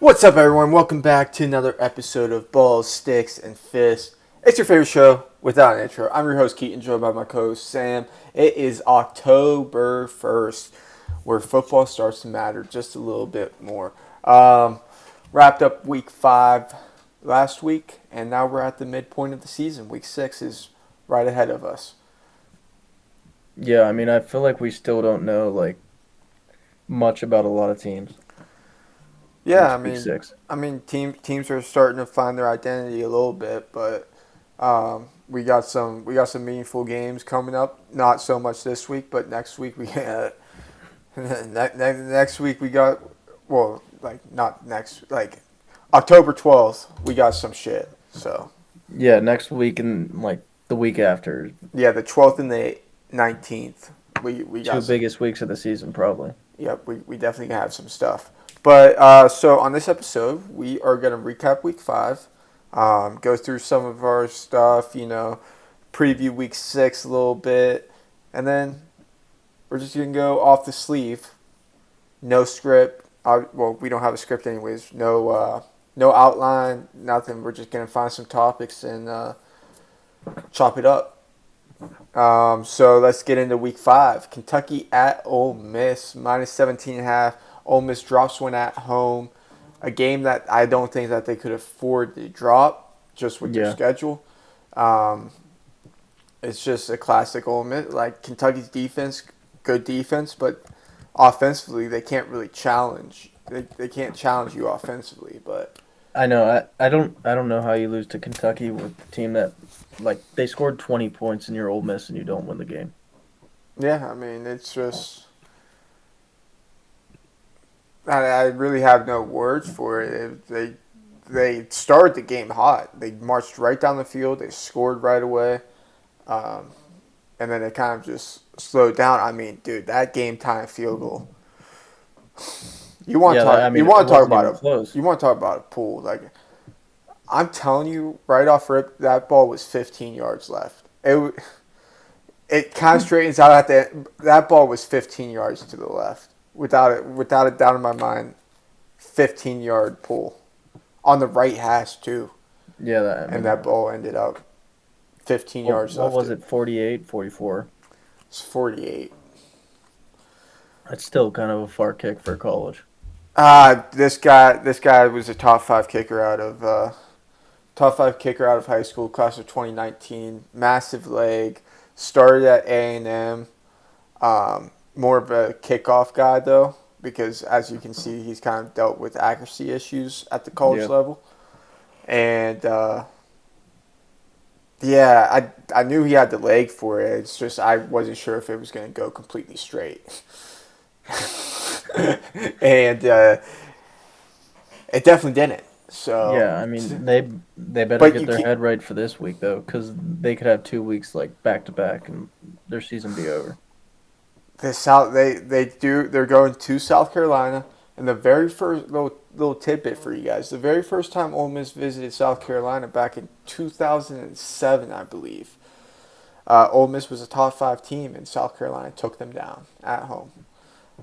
What's up, everyone? Welcome back to another episode of Balls, Sticks, and Fists. It's your favorite show without an intro. I'm your host, Keaton, joined by my co-host, Sam. It is October 1st, where football starts to matter just a little bit more. Wrapped up week 5 last week, and now we're at the midpoint of the season. Week 6 is right ahead of us. Yeah, I mean, I feel like we still don't know much about a lot of teams. Yeah, It's week six. teams are starting to find their identity a little bit, but we got some meaningful games coming up. Not so much this week, but next week we next week we got not next October 12th we got some shit. So Yeah, next week and the week after, yeah, the 12th and the 19th we two got some, biggest weeks of the season probably. yep, we definitely have some stuff. But so on this episode, we are going to recap week 5, go through some of our stuff, preview week 6 a little bit, and then we're just going to go off the sleeve. No script. Well, we don't have a script anyways. No outline, nothing. We're just going to find some topics and chop it up. So let's get into week 5. Kentucky at Ole Miss, minus 17.5. Ole Miss drops one at home. A game that I don't think that they could afford to drop just with their Yeah, schedule. Um, it's just a classic Ole Miss. Like Kentucky's defense, good defense, but offensively they can't really challenge. They can't challenge you offensively, but I know. I don't know how you lose to Kentucky with a team that they scored 20 points in your Ole Miss and you don't win the game. yeah, I mean it's just I really have no words for it. They started the game hot. They marched right down the field. They scored right away, um, and then it kind of just slowed down. I mean, dude, that game time field goal. You want to Yeah, talk? I You mean, it want to talk wasn't about even close. You want to talk about a pool? Like I'm telling you, right off rip, that ball was 15 yards left. It kind of straightens out at the. That ball was 15 yards to the left, without a doubt in my mind. 15-yard pull on the right hash too, Yeah, and that ball ended up 15 yards what left. was it? 48, 44. It's 48. That's still kind of a far kick for college. This guy was a top 5 kicker out of high school, class of 2019. Massive leg. Started at A&M. More of a kickoff guy though, because as you can see, he's kind of dealt with accuracy issues at the college Yeah. level, and yeah, I knew he had the leg for it. It's just I wasn't sure if it was going to go completely straight, and it definitely didn't. So, Yeah, I mean they better but get you their keep head right for this week though, because they could have 2 weeks back to back and their season be over. the South. They're going to South Carolina, and the very first little tidbit for you guys. The very first time Ole Miss visited South Carolina back in 2007, I believe. Ole Miss was a top 5 team, and South Carolina took them down at home.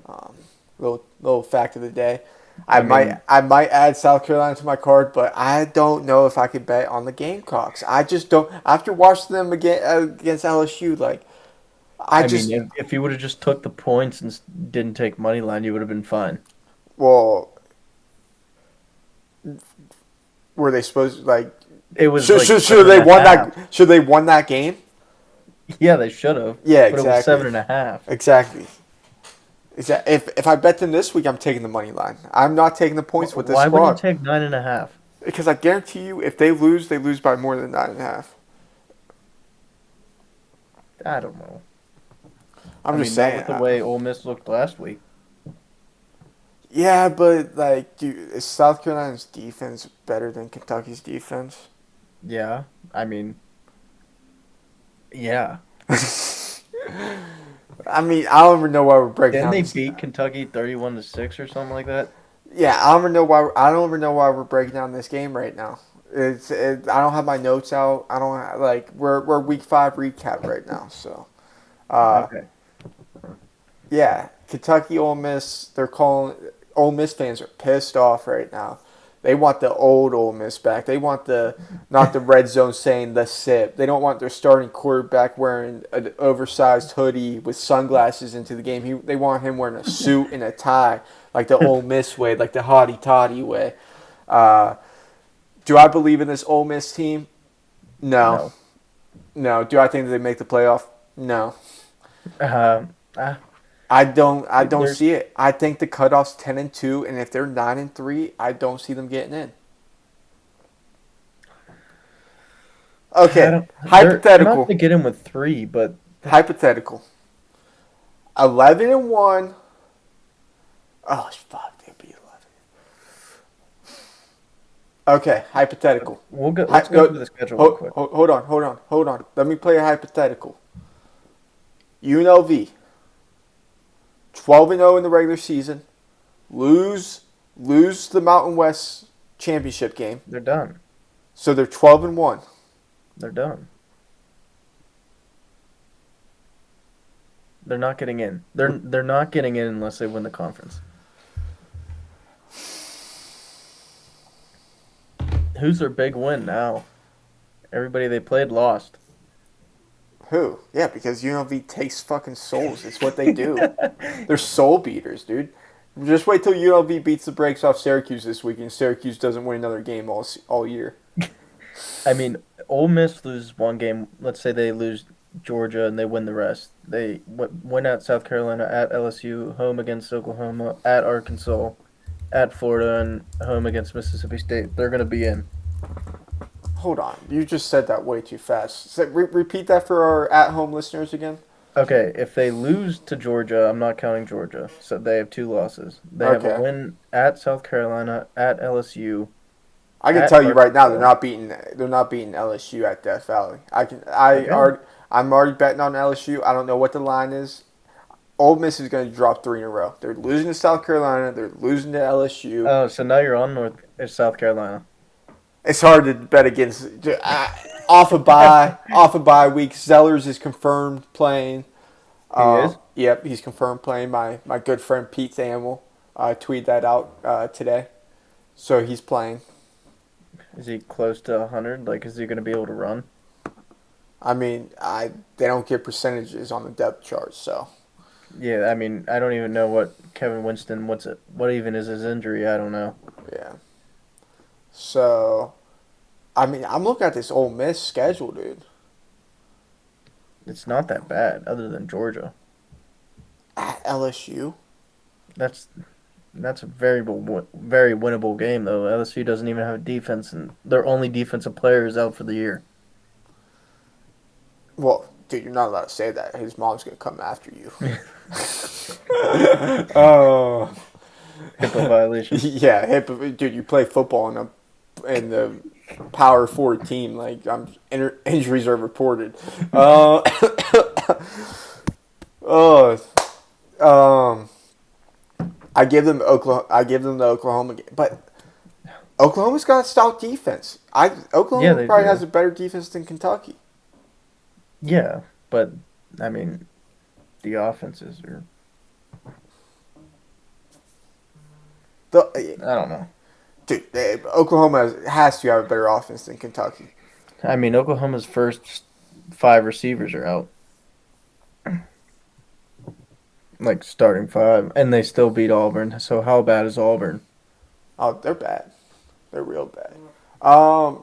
Um, little fact of the day. I I might mean, I might add South Carolina to my card, but I don't know if I could bet on the Gamecocks. I just don't. After watching them against LSU, I I mean, just if you would have just took the points and didn't take money line, you would have been fine. well, were they supposed It was should seven they and a won half. that should they won that game? Yeah, they should have, Yeah, but it was exactly, 7.5. exactly. If I bet them this week, I'm taking the money line. I'm not taking the points with this Why wouldn't you squad take 9.5? because I guarantee you, if they lose by more than 9.5. I don't know. I I'm just mean, not saying. with the way Ole Miss looked last week. Yeah, but dude, is South Carolina's defense better than Kentucky's defense? Yeah, I mean, yeah. I mean, I don't even know why we're breaking Didn't down they this. beat Kentucky 31-6 or something like that? Yeah, I don't even know why we're breaking down this game right now. I don't have my notes out. I don't we're week 5 recap right now. So, uh, Okay. yeah, Kentucky, Ole Miss. They're calling Ole Miss fans are pissed off right now. They want the old Ole Miss back. They want not the red zone saying the sip. They don't want their starting quarterback wearing an oversized hoodie with sunglasses into the game. They want him wearing a suit and a tie, like the Ole Miss way, like the hottie toddy way. Do I believe in this Ole Miss team? No. No. No. Do I think that they make the playoff? No. Uh, uh, I don't there's see it. I think the cutoff's 10-2, and if they're 9-3, I don't see them getting in. I Okay, don't. They're not hypothetical. going to get in with 3, but Hypothetical. 11-1. Oh fuck, they'd be 11. Okay, hypothetical. let's go through the schedule real quick. Hold on. Let me play a hypothetical. UNLV, 12-0 in the regular season, lose the Mountain West championship game, They're done. so they're 12-1. They're done. They're not getting in. They're not getting in unless they win the conference. Who's their big win now? Everybody they played lost. Who? Yeah, because UNLV takes fucking souls. It's what they do. They're soul beaters, dude. Just wait till UNLV beats the brakes off Syracuse this week, and Syracuse doesn't win another game all year. I mean, Ole Miss loses one game. Let's say they lose Georgia and they win the rest. They win at South Carolina, at LSU, home against Oklahoma, at Arkansas, at Florida, and home against Mississippi State. They're going to be in. Hold on. You just said that way too fast. Repeat that for our at-home listeners again. Okay, if they lose to Georgia, I'm not counting Georgia. So they have 2 losses. They have a win at South Carolina, at LSU. I can tell you right now, they're not beating LSU at Death Valley. I'm already betting on LSU. I don't know what the line is. Ole Miss is going to drop 3 in a row. They're losing to South Carolina. They're losing to LSU. Oh, so now you're on South Carolina. It's hard to bet against off a bye week. Zellers is confirmed playing. He is? Yep, he's confirmed playing. My good friend Pete Thamel tweeted that out today. So he's playing. Is he close to 100? Like, is he going to be able to run? I mean, they don't give percentages on the depth chart, so. Yeah, I mean, I don't even know what Kevin Winston, what even is his injury? I don't know. Yeah. So, I mean, I'm looking at this Ole Miss schedule, dude. It's not that bad, other than Georgia. At LSU. That's a very winnable game, though. LSU doesn't even have a defense, and their only defensive player is out for the year. Well, dude, you're not allowed to say that. His mom's going to come after you. Oh. HIPAA violation. Yeah, dude, you play football in the Power 4 team. Like, injuries are reported. I give them the Oklahoma game, but Oklahoma's got a stout defense. Oklahoma probably has a better defense than Kentucky. Yeah, but I mean, the offenses are. I don't know. Dude, Oklahoma has to have a better offense than Kentucky. I mean, Oklahoma's first 5 receivers are out. Like, starting 5. And they still beat Auburn. So how bad is Auburn? Oh, they're bad. They're real bad.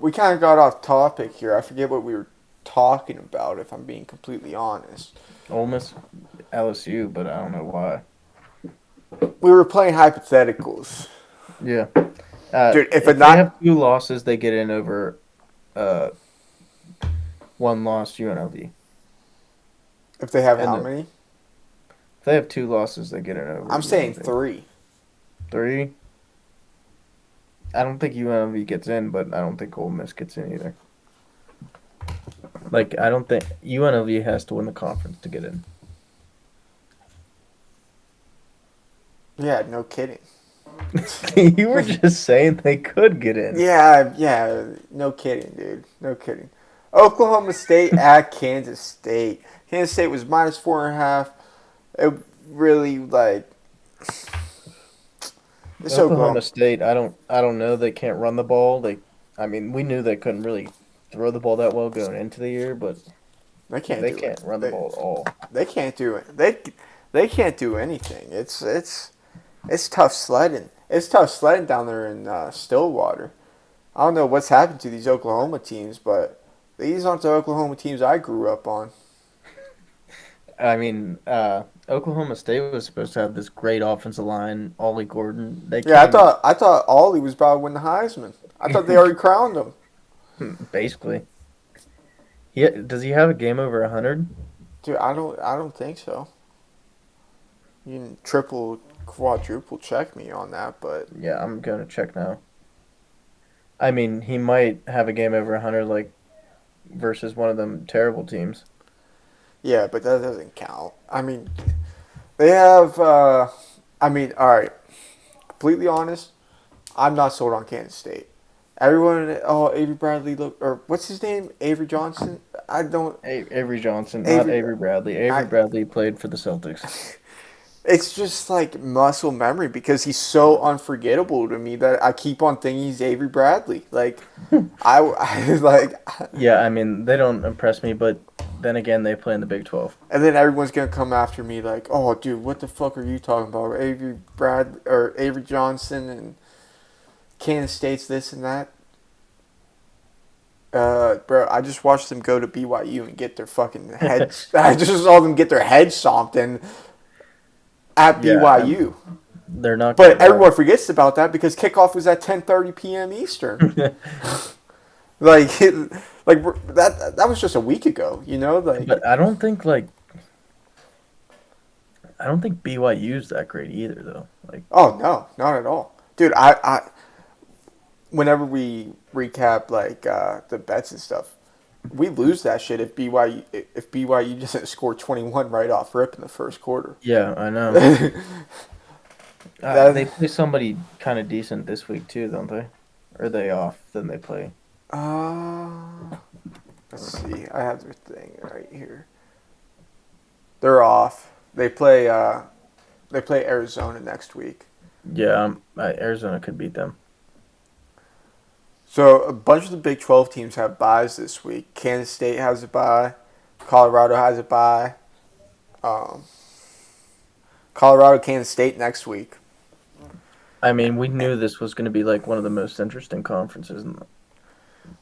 We kind of got off topic here. I forget what we were talking about, if I'm being completely honest. Ole Miss, LSU, but I don't know why. We were playing hypotheticals. Yeah. Dude, if they have 2 losses, they get in over 1 loss UNLV. If they have how many? If they have 2 losses, they get in over. I'm saying 3. 3? I don't think UNLV gets in, but I don't think Ole Miss gets in either. Like, I don't think UNLV has to win the conference to get in. Yeah, no kidding. You were just saying they could get in. Yeah, no kidding, dude. No kidding. Oklahoma State at Kansas State. Kansas State was minus 4.5. It really, It's Oklahoma Oklahoma. State, I don't know. They can't run the ball. I mean, we knew they couldn't really throw the ball that well going into the year, but They can't they do it. can't run the ball at all. They can't do it. They can't do anything. It's tough sledding. It's tough sledding down there in Stillwater. I don't know what's happened to these Oklahoma teams, but these aren't the Oklahoma teams I grew up on. I mean, Oklahoma State was supposed to have this great offensive line, Ollie Gordon. They Yeah, came I thought Ollie was about to win the Heisman. I thought they already crowned him. basically. Does he have a game over 100? Dude, I don't think so. You can triple, quadruple check me on that, but Yeah, I'm going to check now. I mean, he might have a game over 100, like, versus one of them terrible teams. yeah, but that doesn't count. I mean, they have. I mean, all right. Completely honest, I'm not sold on Kansas State. Everyone, oh, Avery Bradley, look, or what's his name? Avery Johnson? I don't. Avery Johnson, not Avery, Avery Bradley. Avery I, Bradley played for the Celtics. it's just like muscle memory because he's so unforgettable to me that I keep on thinking he's Avery Bradley. Like, I like, Yeah, I mean, they don't impress me, but then again, they play in the Big 12. and then everyone's gonna come after me like, oh, dude, what the fuck are you talking about? Avery Brad or Avery Johnson and Kansas State's this and that. Bro, I just watched them go to BYU and get their fucking heads. I just saw them get their heads stomped in at Yeah, BYU. they're not But good. everyone forgets about that because kickoff was at 10:30 p.m. Eastern. Like, that was just a week ago. You know, like, But I don't think BYU's that great either, though. Like, oh no, not at all, dude. Whenever we recap like the bets and stuff, we lose that shit if BYU doesn't score 21 right off rip in the first quarter. yeah, I know. They That play somebody kind of decent this week too, don't they? Or are they off? Then they play. uh, let's see. I have their thing right here. They're off. They play Arizona next week. Yeah, Arizona could beat them. So a bunch of the Big 12 teams have buys this week. Kansas State has a bye. Colorado has a bye. Um, Colorado, Kansas State next week. I mean, we knew this was going to be like one of the most interesting conferences.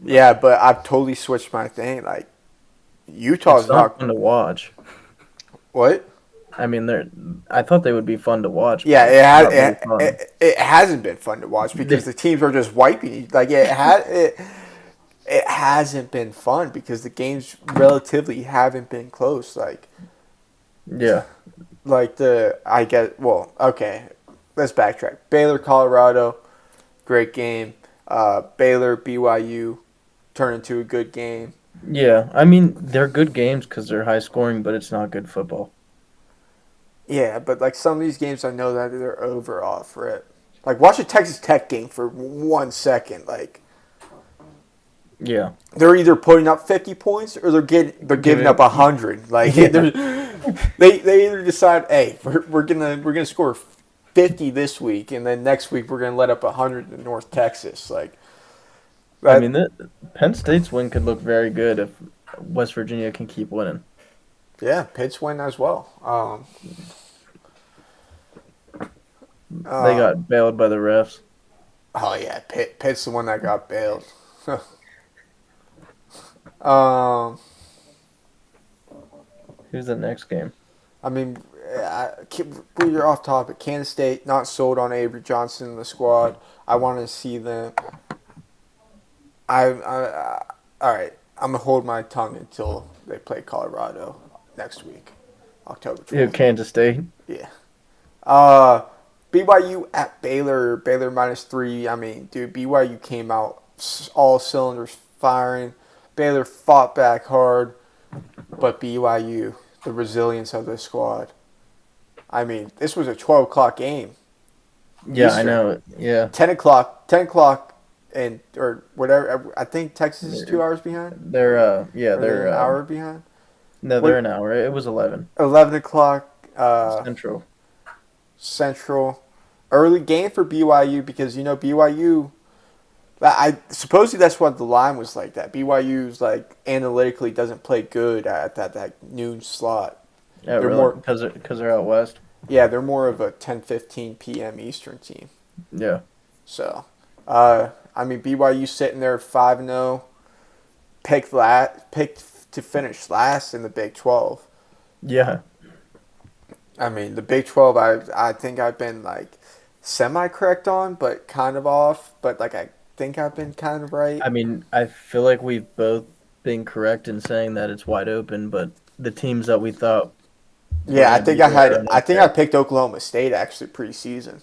Yeah, but I've totally switched my thing. Like Utah's It's not not fun to watch. what? I mean, I thought they would be fun to watch, but Yeah, it's not really fun. it hasn't been fun to watch because the teams are just wiping you. Like it hasn't been fun because the games relatively haven't been close. Yeah, I get well. Okay, let's backtrack. Baylor, Colorado, great game. Baylor, BYU, turned into a good game. yeah. I mean, they're good games because they're high scoring, but it's not good football. Yeah, but like some of these games, I know that they're over off rip. Like watch a Texas Tech game for 1 second. Like Yeah, they're either putting up 50 points or they're giving up 100. Like Yeah. they either decide, hey, we're gonna score 50 this week, and then next week we're gonna let up 100 in North Texas. Like I that. mean, Penn State's win could look very good if West Virginia can keep winning. Yeah, Pitt's win as well. They got bailed by the refs. Oh yeah, Pitt's the one that got bailed. um, Who's the next game? I mean, we're off topic. Kansas State not sold on Avery Johnson in the squad. I want to see them. All right. I'm gonna hold my tongue until they play Colorado next week, October Yeah, 12th. Kansas State. Yeah. BYU at Baylor. Baylor -3. I mean, dude, BYU came out all cylinders firing. Baylor fought back hard, but BYU, the resilience of the squad. I mean, this was a 12 o'clock game. Yeah, I Eastern. know. Yeah, 10 o'clock, and or whatever. I think Texas is 2 hours behind. they're Or they're an hour behind. no, they're an hour. It was 11 11 o'clock Central. Central. early game for BYU because BYU. I supposedly that's what the line was like. That BYU's like analytically doesn't play good at that noon slot. Yeah, They're really, more because they're out west. yeah, they're more of a 10:15 p.m. Eastern team. Yeah. So, I mean BYU sitting there 5-0, picked to finish last in the Big 12. Yeah. I mean the Big 12. I think I've been like semi correct on, but kind of off. But like I think I've been kind of right. I mean, I feel like we've both been correct in saying that it's wide open, but the teams that we thought were Yeah, I going to think be I there had. are I not think I there. picked Oklahoma State actually preseason.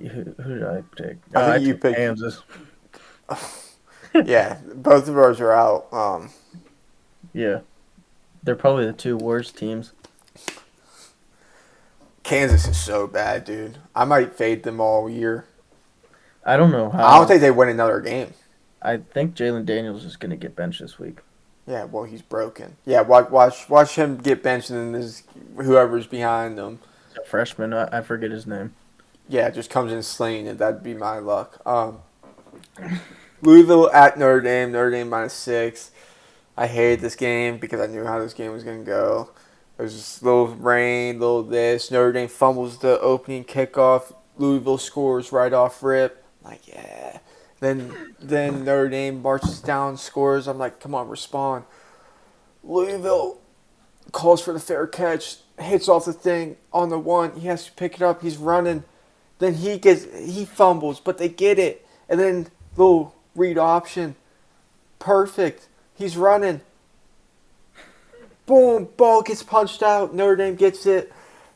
Who did I pick? I Oh, I think you took picked. Kansas. Yeah, both of ours are out. Yeah. They're probably the two worst teams. Kansas is so bad, dude. I might fade them all year. I don't know I don't how. think they win another game. I think Jalen Daniels is going to get benched this week. Yeah, well, he's broken. Yeah, watch him get benched and then whoever's behind him. A freshman, I forget his name. Yeah, just comes in slain, and that'd be my luck. Louisville at Notre Dame. Notre Dame -6. I hated this game because I knew how this game was gonna go. There's just little rain, little this. Notre Dame fumbles the opening kickoff. Louisville scores right off rip. I'm like, yeah. Then Notre Dame marches down, scores. I'm like, come on, respond. Louisville calls for the fair catch, hits off the thing on the one. He has to pick it up. He's running. Then he fumbles, but they get it. And then little read option. Perfect. He's running. Boom, ball gets punched out. Notre Dame gets it.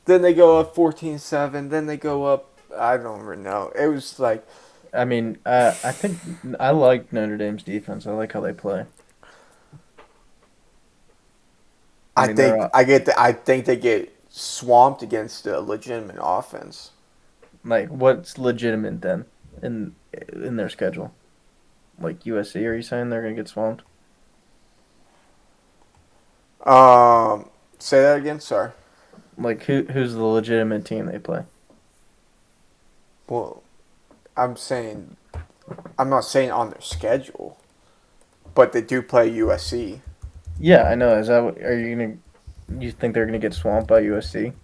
Then they go up 14-7. Then they go up, I don't even know. It was like, I mean, I think I like Notre Dame's defense. I like how they play. I mean, I think they get swamped against a legitimate offense. like what's legitimate then in their schedule? Like USC? Are you saying they're gonna get swamped? Say that again. Sorry. Like who's the legitimate team they play? Well, I'm saying, I'm not saying on their schedule, but they do play USC. Yeah, I know. Is that are you gonna? You think they're gonna get swamped by USC?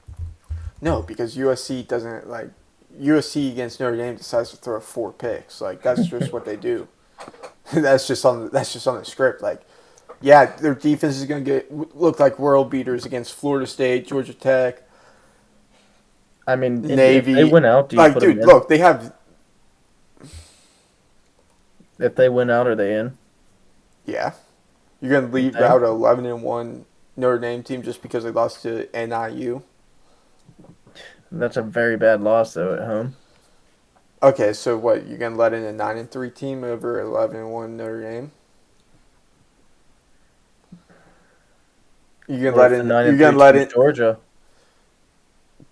No, because USC doesn't like USC against Notre Dame decides to throw 4 picks. Like that's just what they do. That's just on the script. Like, yeah, their defense is gonna look like world beaters against Florida State, Georgia Tech, I mean, if they Navy. win out, do you Like, put them dude, in? look, they have. If they win out, are they in? Yeah, you're gonna You leave think? out a 11-1 Notre Dame team just because they lost to NIU. That's a very bad loss though at home. Okay, so what? You're gonna let in a 9-3 team over 11-1 Notre Dame? You're gonna What let if the in? nine You're and three gonna let team's in Georgia?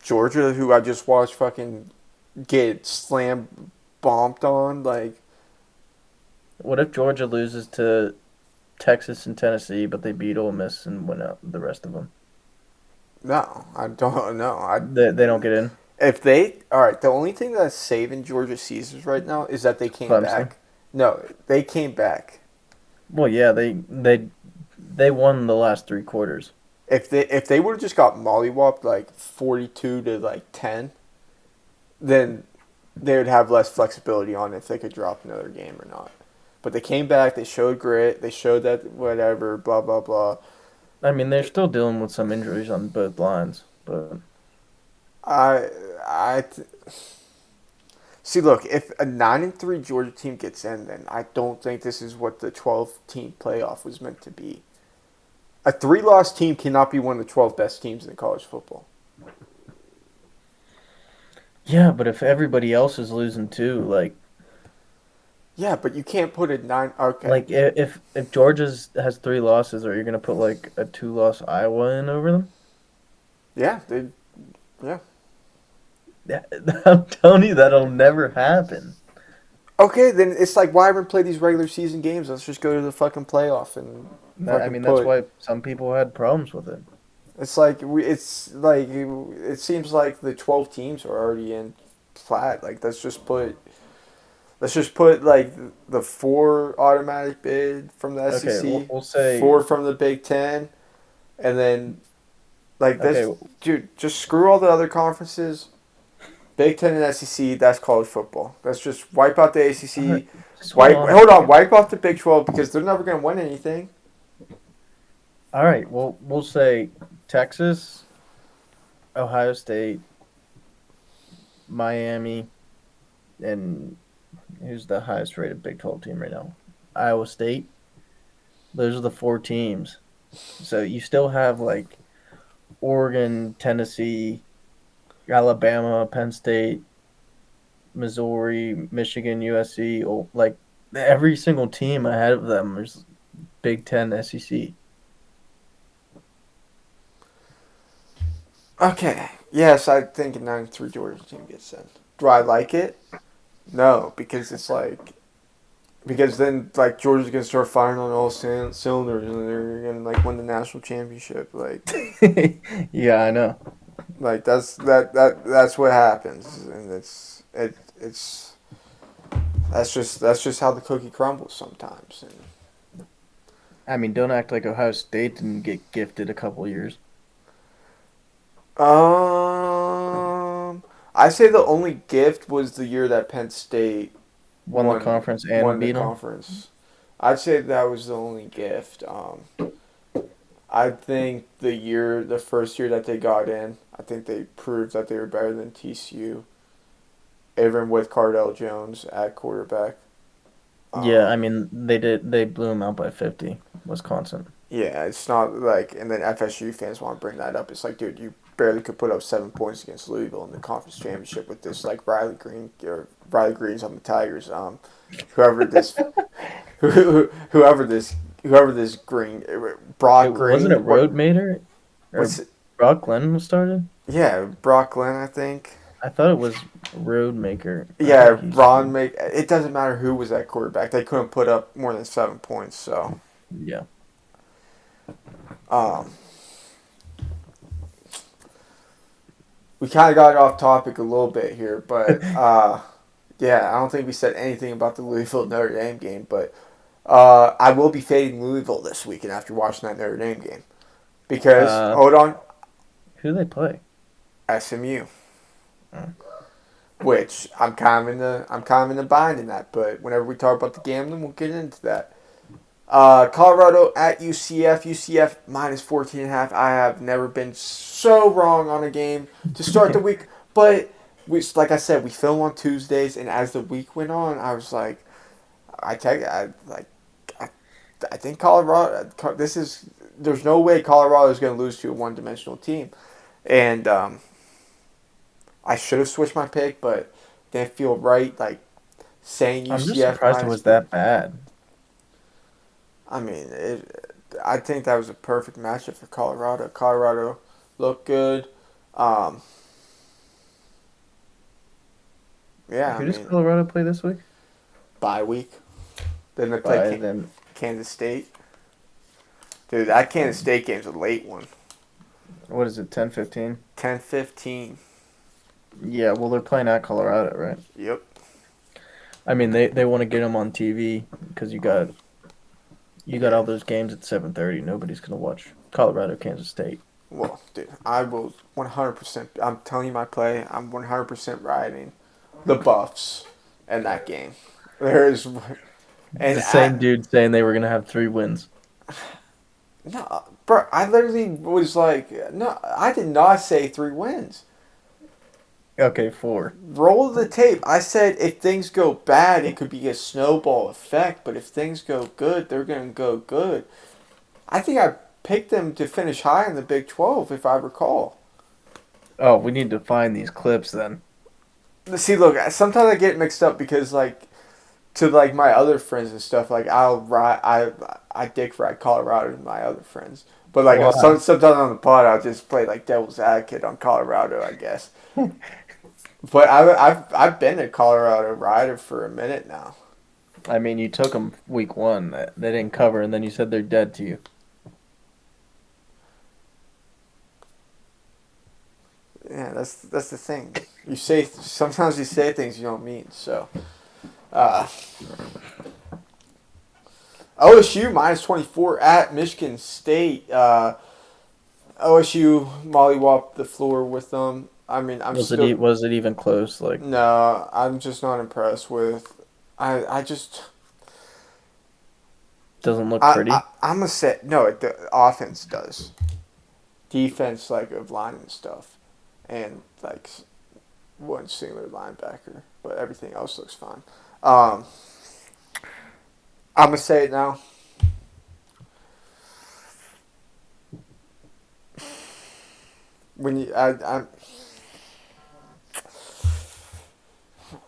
Georgia, who I just watched fucking get slam bombed on? Like, What if Georgia loses to Texas and Tennessee, but they beat Ole Miss and win out the rest of them? no, I don't know. They don't get in. If they all right, the only thing that's saving Georgia Caesars right now is that they came Clemson. back. No, they came back. Well, yeah, they won the last three quarters. If they would have just got mollywopped like 42 to like 10, then they would have less flexibility on if they could drop another game or not. But they came back. They showed grit. They showed that whatever. Blah blah blah. I mean, they're still dealing with some injuries on both lines, but I I see. Look, if a 9-3 Georgia team gets in, then I don't think this is what the 12-team playoff was meant to be. A 3-loss team cannot be one of the 12 best teams in college football. yeah, but if everybody else is losing too, Yeah, but you can't put a 9. Okay, if Georgia's has three losses, are you gonna put like a two-loss Iowa in over them? yeah, they, yeah. Yeah, I'm telling you that'll never happen. Okay, then it's like why even play these regular season games? Let's just go to the fucking playoff and I fucking mean, that's put. why some people had problems with it. It's like it seems like the 12 teams are already in flat. Like let's just put like the four automatic bid from the Okay, SEC, we'll say four from the Big Ten, and then like okay. this, dude. Just screw all the other conferences. Big Ten and SEC. That's college football. Let's just wipe out the All right, ACC. just hold on a Hold on. second. Wipe off the Big 12 because they're never gonna win anything. All right, well, we'll say Texas, Ohio State, Miami, and who's the highest rated Big 12 team right now? Iowa State. Those are the four teams. So you still have like Oregon, Tennessee, Alabama, Penn State, Missouri, Michigan, USC. Like every single team ahead of them is Big Ten, SEC. Okay. Yes, I think a 9-3 Georgia team gets sent. Do I like it? No, because it's like because then like Georgia's gonna start firing on all cylinders and they're gonna like win the national championship. Yeah, I know. That's what happens, and it's that's just how the cookie crumbles sometimes. And, I mean, don't act like Ohio State didn't get gifted a couple years. I say the only gift was the year that Penn State Won the conference and won the beat them. conference. I'd say that was the only gift. I think the first year that they got in, I think they proved that they were better than TCU, even with Cardell Jones at quarterback. Yeah, I Um, mean they did. They blew them out by 50. Wisconsin. yeah, it's not like, and then FSU fans want to bring that up. It's like, dude, you barely could put up 7 points against Louisville in the conference championship with this like Riley Green's on the Tigers. Whoever this, whoever this Green, It Brock wasn't Green, it Roadmater or what's it? Brock Glenn was started. Yeah, Brock Glenn, I think. I thought it was Roadmaker. I Yeah, think he Ron started. make it doesn't matter who was at quarterback. They couldn't put up more than 7 points. So, Yeah. um, we kind of got off topic a little bit here, but yeah, I don't think we said anything about the Louisville Notre Dame game. But I will be fading Louisville this weekend after watching that Notre Dame game because Uh, hold on, who do they play? SMU, Oh. which I'm kind of in the bind in that. But whenever we talk about the gambling, we'll get into that. Colorado at UCF. UCF minus 14.5. I have never been so wrong on a game to start the week. But like I said, we film on Tuesdays, and as the week went on, I was like, I, I think Colorado. This is there's no way Colorado is going to lose to a one-dimensional team, and I should have switched my pick, but didn't feel right. Like saying I'm just UCF surprised it minus was that bad. I mean, I think that was a perfect matchup for Colorado. Colorado looked good. Um, yeah, I Who does mean, Colorado play this week? bye week. Then they play By them. Kansas State. Dude, that Kansas State game's a late one. What is it? 10-15. 10-15. Yeah. Well, they're playing at Colorado, right? Yep. I mean, they want to get them on TV because you got Yeah. all those games at 7:30. Nobody's gonna watch Colorado, Kansas State. Well, dude, I will 100%. I'm telling you my play. I'm 100% riding the Buffs in that game. There's and The same dude saying they were gonna have 3 wins. no, bro. I literally was like, no, I did not say 3 wins. Okay, 4. Roll the tape. I said if things go bad, it could be a snowball effect, but if things go good, they're going to go good. I think I picked them to finish high in the Big 12, if I recall. Oh, we need to find these clips then. See, look, sometimes I get mixed up because, like, to like my other friends and stuff, like I dick ride Colorado to my other friends, but like Why? sometimes on the pod I'll just play like devil's advocate on Colorado, I guess. But I've been a Colorado rider for a minute now. I mean, you took them week 1. They didn't cover, and then you said they're dead to you. Yeah, Yeah, that's the thing. You say sometimes you say things you don't mean. So, uh, OSU -24 at Michigan State. OSU mollywopped the floor with them. I mean, I'm still Was it even close? Like, no. I'm just not impressed with. I just doesn't look pretty. I'm gonna say no. The offense does. Defense like of line and stuff, and like one singular linebacker, but everything else looks fine. Um, I'm gonna say it now. When you, I'm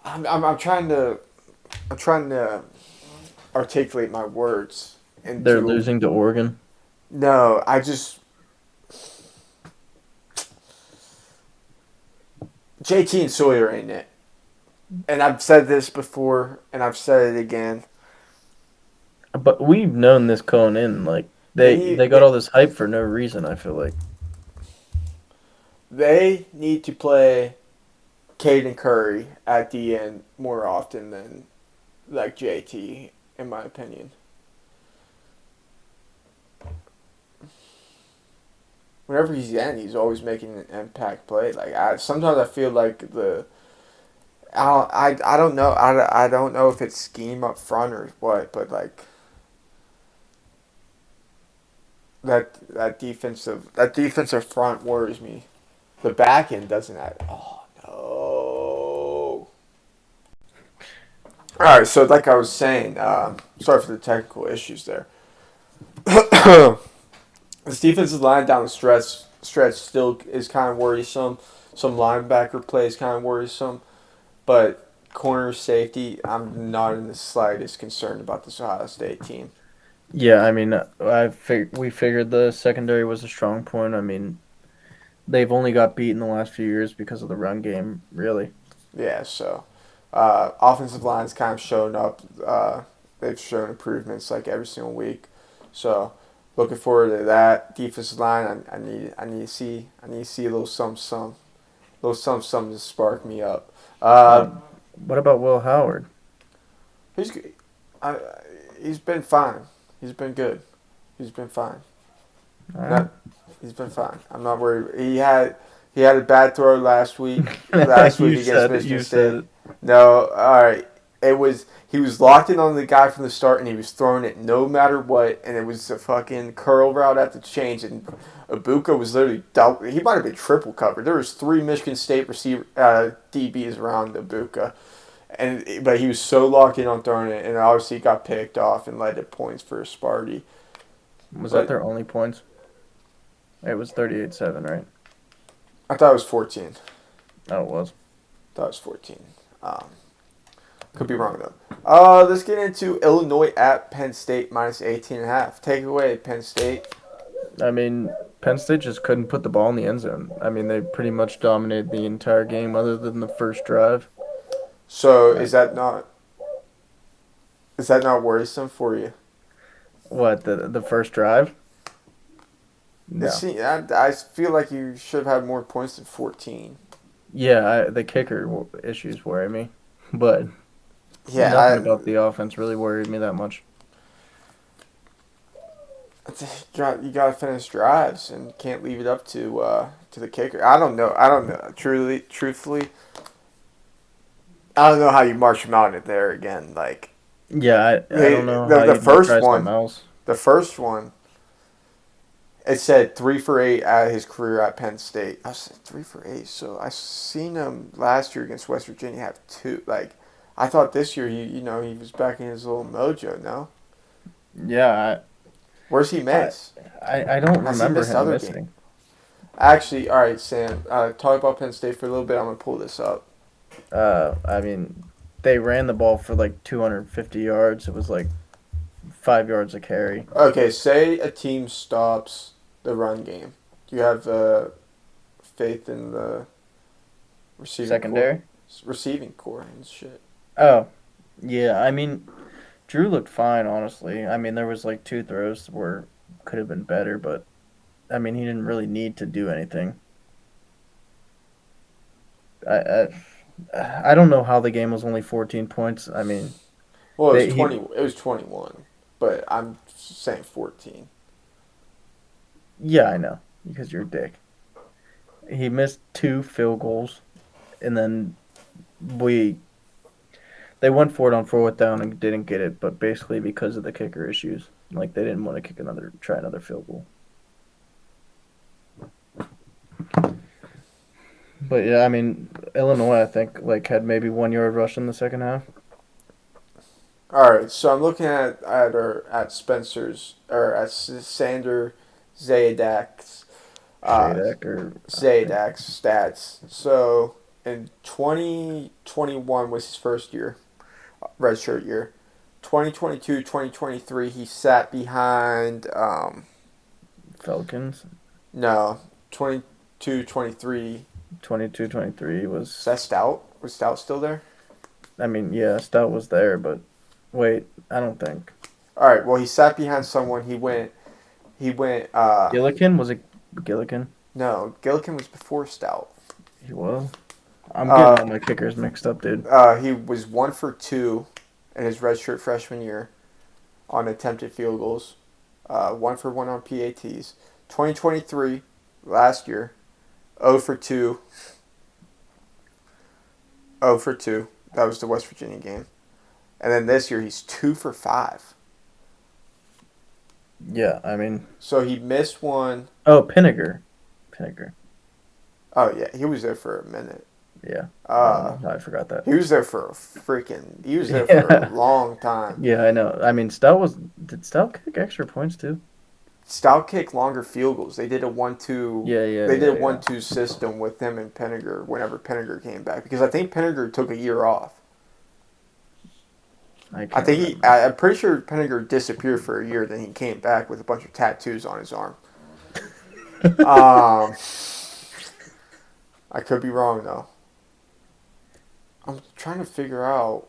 I'm trying to articulate my words They're into. losing to Oregon. No, I just JT and Sawyer ain't it. And I've said this before, and I've said it again. But we've known this going in. Like, They they need got all this hype for no reason, I feel like. they need to play Caden Curry at the end more often than like JT, in my opinion. Whenever he's in, he's always making an impact play. Like sometimes I feel like I don't know I don't know if it's scheme up front or what, but like that defensive front worries me. The back end doesn't. Oh no. All right, so like I was saying, sorry for the technical issues there. This defensive line down the stretch still is kind of worrisome. Some linebacker play is kind of worrisome, but corner safety, I'm not in the slightest concerned about this Ohio State team. Yeah, I mean, we figured the secondary was a strong point. I mean, they've only got beat in the last few years because of the run game, really. Yeah, so offensive line's kind of shown up. They've shown improvements like every single week. So looking forward to that defensive line. I need to see a little some to spark me up. What about Will Howard? He's I, he's been fine. He's been good. He's been fine. All right. Not he's been fine. I'm not worried. He had a bad throw last week. Last week You against said it. Michigan You said State. it. No, all right. It was he was locked in on the guy from the start, and he was throwing it no matter what, and it was a fucking curl route at the change, and Ibuka was literally double. He might have been triple covered. There was three Michigan State receiver DBs around Ibuka, but he was so locked in on throwing it, and obviously got picked off and led to points for Sparty. Was that But their only points? It was 38-7, right? I thought it was 14. Oh, it was. I thought it was 14. Could be wrong though. Let's get into Illinois at Penn State -18.5. Take it away, Penn State. I mean, Penn State just couldn't put the ball in the end zone. I mean, they pretty much dominated the entire game other than the first drive. So Right. is that not worrisome for you? What, the first drive? No. I feel like you should have had more points than 14. Yeah, the kicker issues worry me. But Yeah, nothing about the offense really worried me that much. you got to finish drives and can't leave it up to the kicker. I don't know. Truthfully, I don't know how you march them out in there again. Like Yeah, I don't know how the you first try one. something else. The first one, it said 3 for 8 at his career at Penn State. I said 3 for 8. So I seen him last year against West Virginia have 2. Like I thought this year he was back in his little mojo. No, Yeah, where's he miss? I don't Has he remember missed him other missing. games? Actually, all right, Sam. Talk about Penn State for a little bit. I'm gonna pull this up. I mean, they ran the ball for like 250 yards. It was like 5 yards a carry. Okay, say a team stops the run game. Do you have faith in the receiving Secondary? core? Receiving core and shit. Oh, yeah. I mean, Drew looked fine, honestly. I mean, there was like 2 throws where could have been better, but I mean, he didn't really need to do anything. I I don't know how the game was only 14 points. I mean, Well, it was they he 20. It was 21, but I'm saying 14. yeah, I know because you're a dick. He missed two field goals, and then we they went for it on fourth down and didn't get it, but basically because of the kicker issues, like they didn't want to try another field goal. But yeah, I mean, Illinois, I think like had maybe 1 yard rush in the second half. All right, so I'm looking at Spencer's or at Sander Zayadak's uh, Shadak or I think Zayadak's stats. So in 2021 was his first year, redshirt year. 2022, 2023, he sat behind Falcons. no 22, 23. 22, 23 Is was. that Stout? Was Stout still there? I mean, yeah, Stout was there, but wait, I don't think All right. Well, he sat behind someone. He went. He went. Gillikin was it. Gillikin. No, Gillikin was before Stout. He was. I'm getting Uh, all my kickers mixed up, dude. he was 1 for 2 in his redshirt freshman year on attempted field goals. 1 for 1 on PATs. 2023, last year, 0 for 2. 0 for 2. That was the West Virginia game. And then this year he's 2 for 5. Yeah, I mean, So he missed one. oh, Pinniger. Pinniger. Oh yeah, he was there for a minute. Yeah. I don't Uh, know. I forgot that. he was there for a freaking. He was there for a Yeah. long time. Yeah, I know. I mean, Stout was. Did Stout kick extra points too? Stout kicked longer field goals. They did a 1-2. Yeah, yeah, They did yeah, a yeah. 1-2 system with him and Penninger whenever Penninger came back because I think Penninger took a year off. I I can't think he. remember. I'm pretty sure Penninger disappeared for a year. Then he came back with a bunch of tattoos on his arm. Um, I could be wrong though. I'm trying to figure out.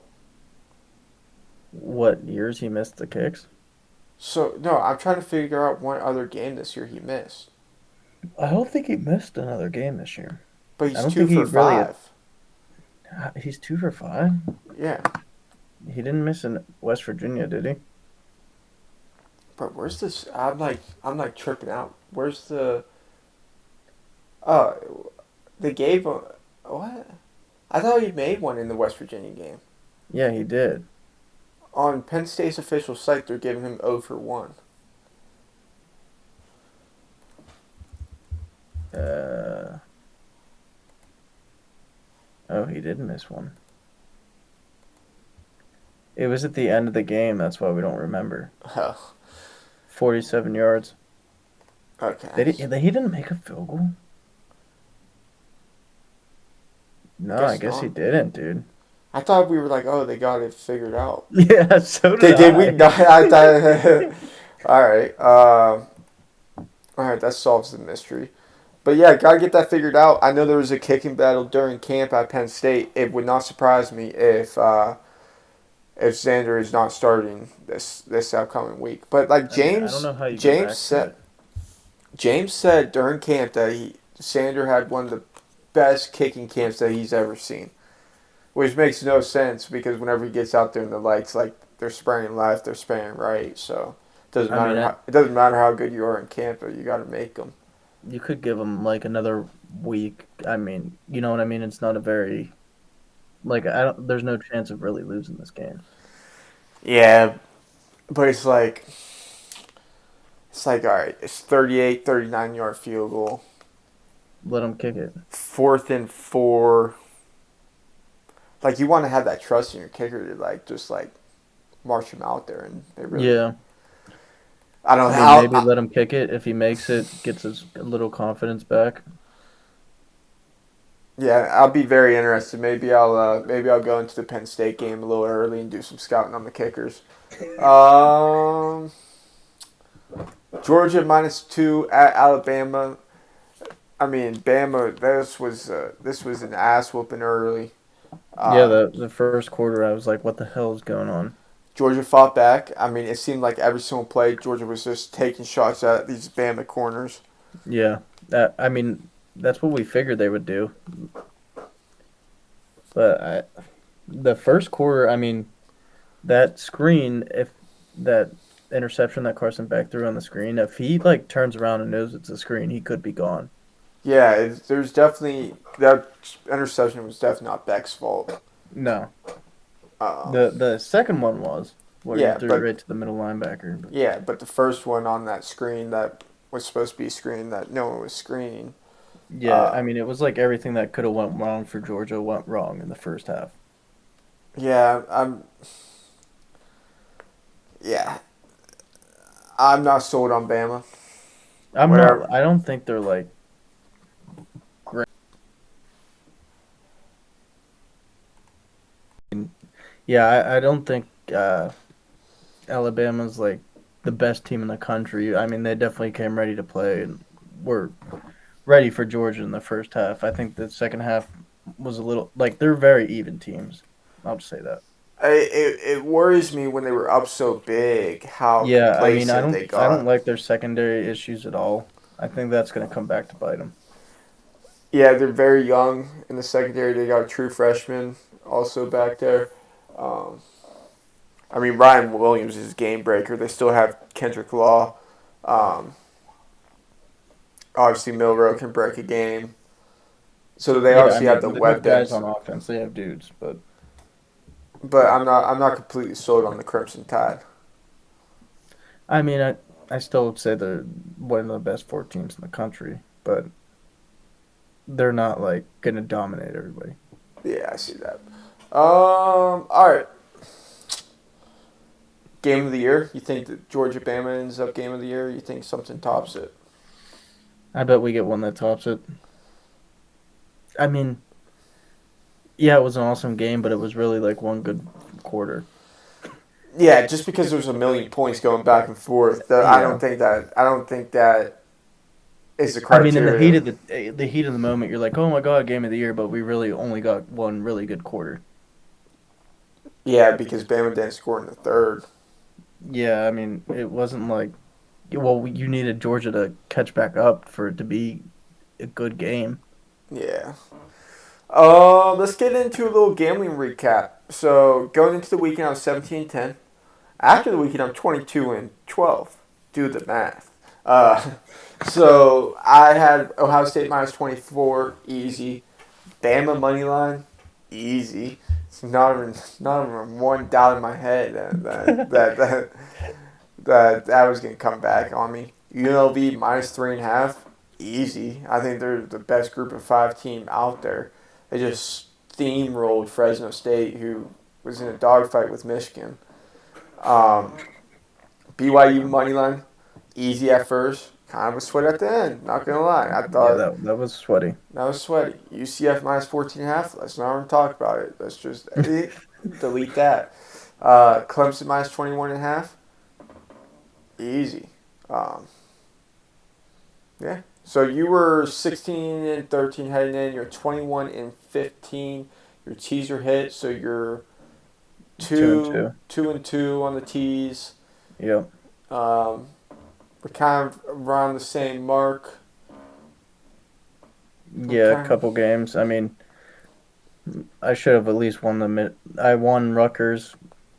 What years he missed the kicks? So no, I'm trying to figure out one other game this year he missed. I don't think he missed another game this year. But I he's don't two think he for really. five. He's 2 for 5. Yeah, He didn't miss in West Virginia, did he? but where's this? I'm like tripping out. Where's the? Oh, they gave what? I thought he made one in the West Virginia game. Yeah, he did. On Penn State's official site, they're giving him 0 for 1. Uh, oh, he did miss one. It was at the end of the game. That's why we don't remember. Oh, 47 yards. okay. He didn't make a field goal? No, I Guess guess he not. dright. Didn't, I thought we were like, oh, they got it figured out. dude. Yeah, so Did we? No, I thought. All right. All right. That solves the mystery. But yeah, gotta get that figured out. I know there was a kicking battle during camp at Penn State. It would not surprise me if Xander is not starting this upcoming week. But like I don't know how you go James back to said, it. James said during camp that Xander had one of the best kicking camps that he's ever seen, which makes no sense because whenever he gets out there in the lights, like they're spraying left, they're spraying right, so I mean, it doesn't matter how good you are in camp, but you got to make them. you could give him like another week. I mean, you know what I mean? It's not a very like I don't. There's no chance of really losing this game. Yeah, but it's like all right, it's 38, 39 yard field goal, Let him kick it. 4th and 4. Like you want to have that trust in your kicker to like just like march him out there, and they really. Yeah. I don't I know mean, how. maybe let him kick it. If he makes it, gets his little confidence back. Yeah, I'll be very interested. Maybe I'll go into the Penn State game a little early and do some scouting on the kickers. Um, Georgia -2 at Alabama. I mean, Bama. This was an ass whooping early. Yeah, Uh, the first quarter, I was like, what the hell is going on? Georgia fought back. I mean, it seemed like every single play, Georgia was just taking shots at these Bama corners. Yeah. I mean, that's what we figured they would do. But the first quarter, I mean, that screen, if that interception that Carson Beck threw on the screen, if he like turns around and knows it's a screen, he could be gone. Yeah, there's definitely that interception was definitely not Beck's fault. No, Um, the second one was where he yeah, threw it but right to the middle linebacker. But the first one on that screen that was supposed to be a screen that no one was screening. yeah, I Uh, mean, it was like everything that could have went wrong for Georgia went wrong in the first half. yeah, yeah, I'm not sold on Bama. I'm Whatever. not. I don't think they're like great. Yeah, I don't think Alabama's like the best team in the country. I mean, they definitely came ready to play and were ready for Georgia in the first half. I think the second half was a little like they're very even teams. I'll just say that. It worries me when they were up so big how Yeah, I mean, complacent they I don't got. like their secondary issues at all. I think that's going to come back to bite them. Yeah, they're very young in the secondary. They got a true freshman also back there. Um, I mean, Ryan Williams is game breaker. They still have Kendrick Law. Um, Obviously, Milrow can break a game. So they Yeah, I obviously have mean, the they have guys weapons. on offense. They have dudes, but But I'm not completely sold on the Crimson Tide. I mean, I still would say they're one of the best four teams in the country, but they're not like going to dominate everybody. Yeah, I see that. All right. Game of the year. You think that Georgia Bama ends up game of the year? You think something tops it? I bet we get one that tops it. I mean, yeah, it was an awesome game, but it was really like one good quarter. Yeah, just because there's a million points going back and forth, I Yeah. don't think that is the I mean, in the heat criteria. of the heat of the moment, you're like, "Oh my god, game of the year!" But we really only got one really good quarter. Yeah, because Bama didn't score in the third. Yeah, I mean, it wasn't like, well, you needed Georgia to catch back up for it to be a good game. Yeah. Let's get into a little gambling recap. So going into the weekend, I was 17-10. After the weekend, I'm 22-12. Do the math. Uh, so I had Ohio State minus 24, easy. Bama money line, easy. It's not even one doubt in my head that was gonna come back on me. UNLV minus 3.5, easy. I think they're the best group of five team out there. They just steamrolled Fresno State, who was in a dogfight with Michigan. Um, BYU money line, easy at first, kind of a sweat at the end. Not gonna lie, I Yeah, thought that was sweaty. that was sweaty. UCF minus 14.5. Let's not even talk about it. Let's just delete that. Clemson minus 21.5. Easy. Um, yeah. So you were 16-13 heading in. You're 21-15. Your teaser hit. So you're Two and two two. two and two on the tees. Yep. Um, we're kind of around the same mark. Yeah, a Okay. couple games. I mean, I should have at least won the mid. I won Rutgers.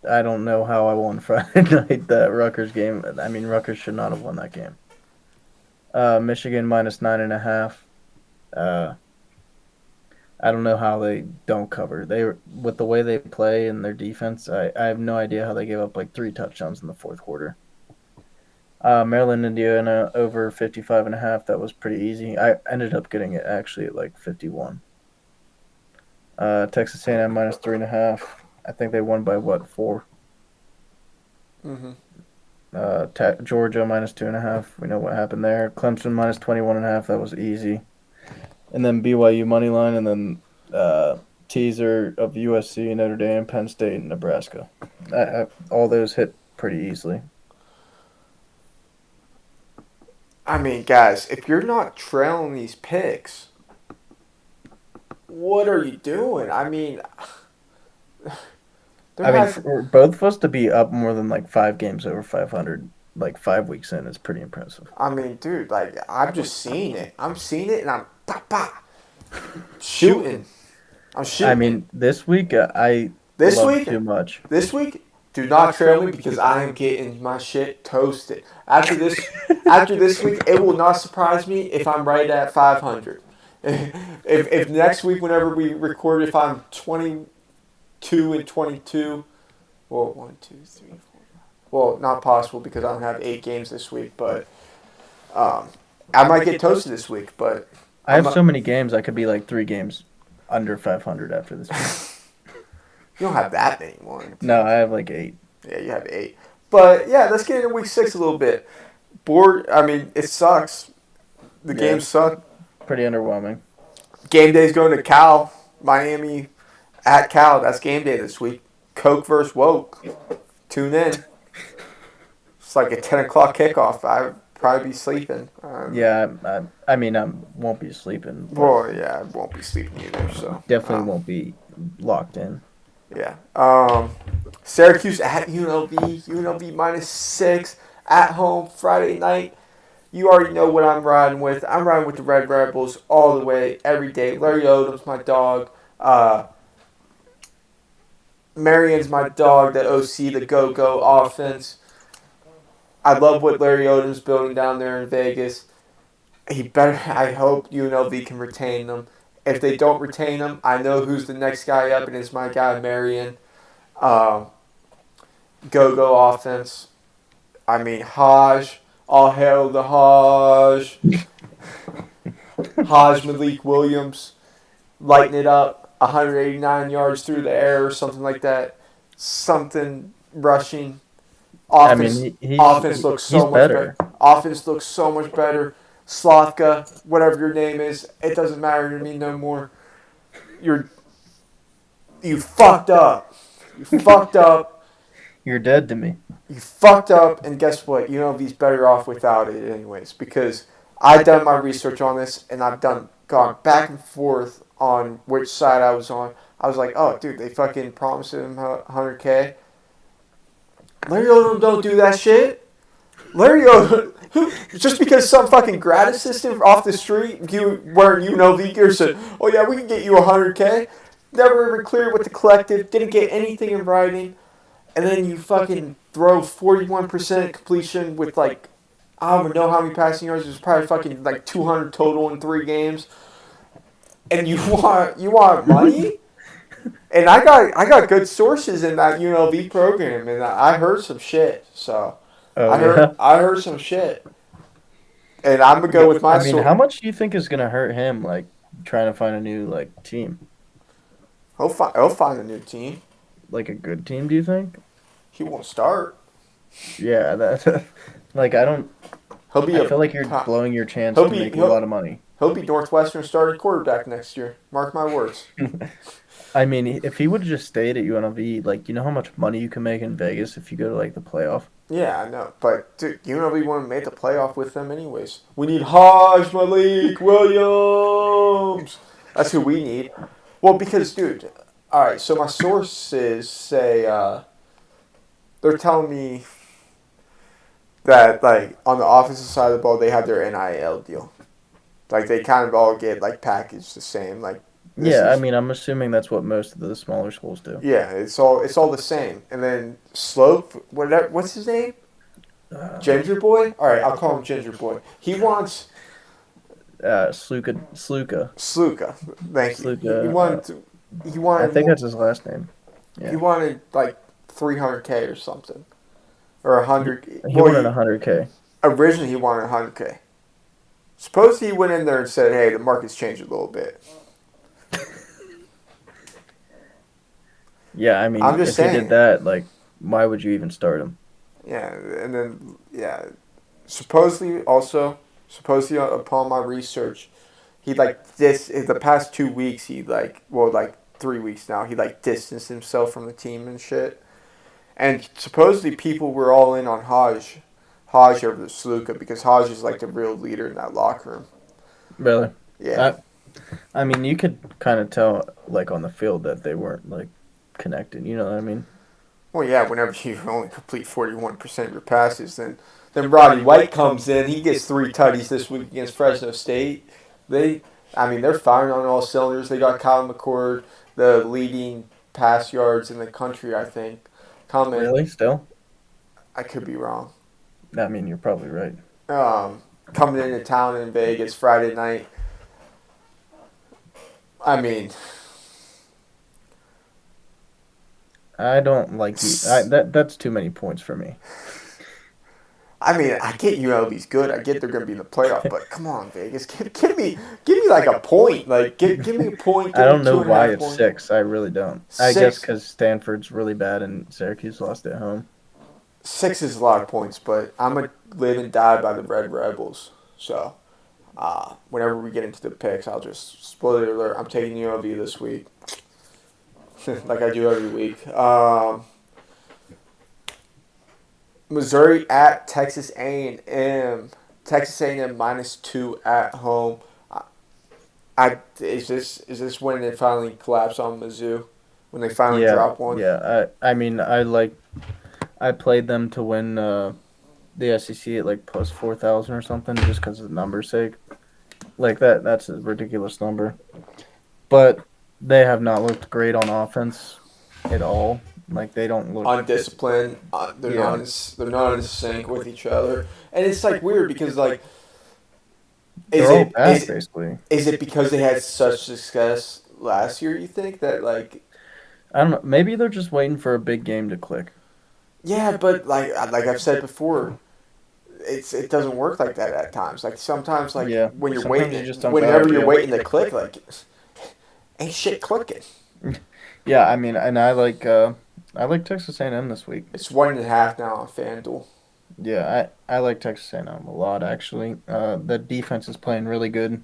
I don't know how I won Friday night that Rutgers game. I mean, Rutgers should not have won that game. Michigan minus 9.5. Uh, I don't know how they don't cover. They with the way they play and their defense. I have no idea how they gave up like three touchdowns in the fourth quarter. Maryland, Indiana over 55.5. That was pretty easy. I ended up getting it actually at like 51. Texas A&M minus 3.5. I think they won by what, 4? Mm-hmm. Georgia minus 2.5. We know what happened there. Clemson minus 21.5. That was easy. And then BYU money line, and then teaser of USC, Notre Dame, Penn State, and Nebraska. All those hit pretty easily. I mean, guys, if you're not trailing these picks, what are you doing? I mean, there I mean, has. for both of us to be up more than like 5 games over 500, like 5 weeks in, is pretty impressive. I mean, dude, like I'm just seeing it. I'm seeing it, and I'm shooting. I'm I shooting it. mean, this week I This love week, too much. this week, do not trail me because I am getting my shit toasted. After this week, it will not surprise me if I'm right at 500. If next week, whenever we record, if I'm 22-22, well, 1, 2, 3, 4. Well, not possible because I don't have 8 games this week, but um, I might get toasted this week. But I I'm have not, so many games. I could be like 3 games under 500 after this week. you don't have that many more. No, I have like 8. Yeah, you have 8. But yeah, let's get into week 6 a little bit. Bored. I mean, it sucks. The Yeah, games suck. pretty underwhelming. Game day's going to Cal, Miami at Cal. That's game day this week. Coke versus Woke. Tune in. It's like a 10 o'clock kickoff. I'd probably be sleeping. Yeah, I mean, I won't be sleeping, but Well, yeah, I won't be sleeping either. So definitely won't be locked in. yeah. Syracuse at UNLV. UNLV -6 at home Friday night. You already know what I'm riding with. I'm riding with the Red Rebels all the way, every day. Larry Odom's my dog. Marion's my dog, the OC, the go-go offense. I love what Larry Odom's building down there in Vegas. I hope UNLV can retain them. If they don't retain them, I know who's the next guy up, and it's my guy, Marion. Um, go-go offense. I mean, Haj. All hail the Haj. Haj Malik Williams. Lighting it up. 189 yards through the air or something like that. Something rushing. I Offense, mean, offense looks he's so much better. better. Offense looks so much better. Slavka, whatever your name is, it doesn't matter to me no more. You're you fucked up. You fucked up. You're dead to me. You fucked up, and guess what? UNLV's better off without it, anyways. Because I done my research on this, and I've gone back and forth on which side I was on. I was like, oh, dude, they fucking promised him 100K. Larry Odom don't do that shit. Larry Odom, just because some fucking grad assistant off the street wearing UNLV gear said, oh yeah, we can get you 100K. Never even cleared with the collective, didn't get anything in writing, and then you fucking throw 41% completion with like, I don't even know how many passing yards. It was probably fucking like 200 total in 3 games. And you want money? And I got good sources in that UNLV program, and I heard some shit. So Oh I heard yeah. I heard some shit, and I'm gonna go with my I mean, how source. much do you think is gonna hurt him? Like trying to find a new like team, He'll find a new team. like a good team. Do you think? He won't start. Yeah, that. Like I don't. He'll be I a feel like you're blowing your chance he'll to be make a lot of money. he'll be Northwestern starting quarterback next year. Mark my words. I mean, if he would have just stayed at UNLV, like you know how much money you can make in Vegas if you go to like the playoff. Yeah, I know, but dude, UNLV wouldn't have made the playoff with them anyways. We need Haj Malik Williams. That's who we need. Well, because dude, all right. So my sources say they're telling me that like on the offensive side of the ball they have their NIL deal. Like they kind of all get like packaged the same. Like this Yeah, I is mean, I'm assuming that's what most of the smaller schools do. yeah, it's all the same. And then Slope, what's his name? Ginger Boy. All right, I'll call him Ginger Boy. He wants Sluka. Sluka. Thank you. He Sluka. wanted. He I wanted. think that's his last name. He Yeah, wanted like 300K or something, or 100. he Well, wanted 100K. originally he wanted 100K. Suppose he went in there and said, "Hey, the market's changed a little bit." Yeah, I mean, I'm just if he saying. did that, like, why would you even start him? Yeah, and then yeah, supposedly upon my research, he like this in the past 2 weeks he like 3 weeks now he like distanced himself from the team and shit. And supposedly people were all in on Haj over the Sluka because Haj is like the real leader in that locker room. Really? Yeah. I mean, you could kind of tell, like, on the field that they weren't, like, connected. You know what I mean? Well, yeah. Whenever you only complete 41% of your passes, then Roddy White comes in. He gets 3 tutties this week against Fresno State. They I mean, they're firing on all cylinders. They got Kyle McCord, the leading pass yards in the country, I think, coming. Really? Still? I could be wrong. I mean, you're probably right. Coming into town in Vegas Friday night. I mean, I don't like you. That's too many points for me. I get UNLV's good. I get they're going to be in the playoff, but come on, Vegas, give me like a point. Like, give me a point. I Give me don't know two and a why half it's points. 6. I really don't. I guess 6, because Stanford's really bad and Syracuse lost at home. 6 is a lot of points, but I'm gonna live and die by the Red Rebels. So, whenever we get into the picks, I'll just spoiler alert. I'm taking UNLV this week, like I do every week. Missouri at Texas A&M. Texas A&M -2 at home. Is this when they finally collapse on Mizzou? When they finally Yeah, drop one? yeah. I mean, I played them to win the SEC at like plus 4,000 or something, just because of the numbers' sake. Like that's a ridiculous number. But they have not looked great on offense at all. Like they don't look. Undisciplined. Yeah, They're not in sync with each other, and it's like weird because like is they're all it bad is basically. is it because they had such success last year? You think that like I don't know. Maybe they're just waiting for a big game to click. yeah, but like I've said before, it doesn't work like that at times. Like sometimes like Yeah, when you're sometimes you waiting, just don't got whenever it. you're Yeah. waiting to click, like ain't shit clicking. Yeah, I mean, and I like Texas A&M this week. It's 1.5 now on FanDuel. Yeah, I like Texas A&M a lot actually. The defense is playing really good,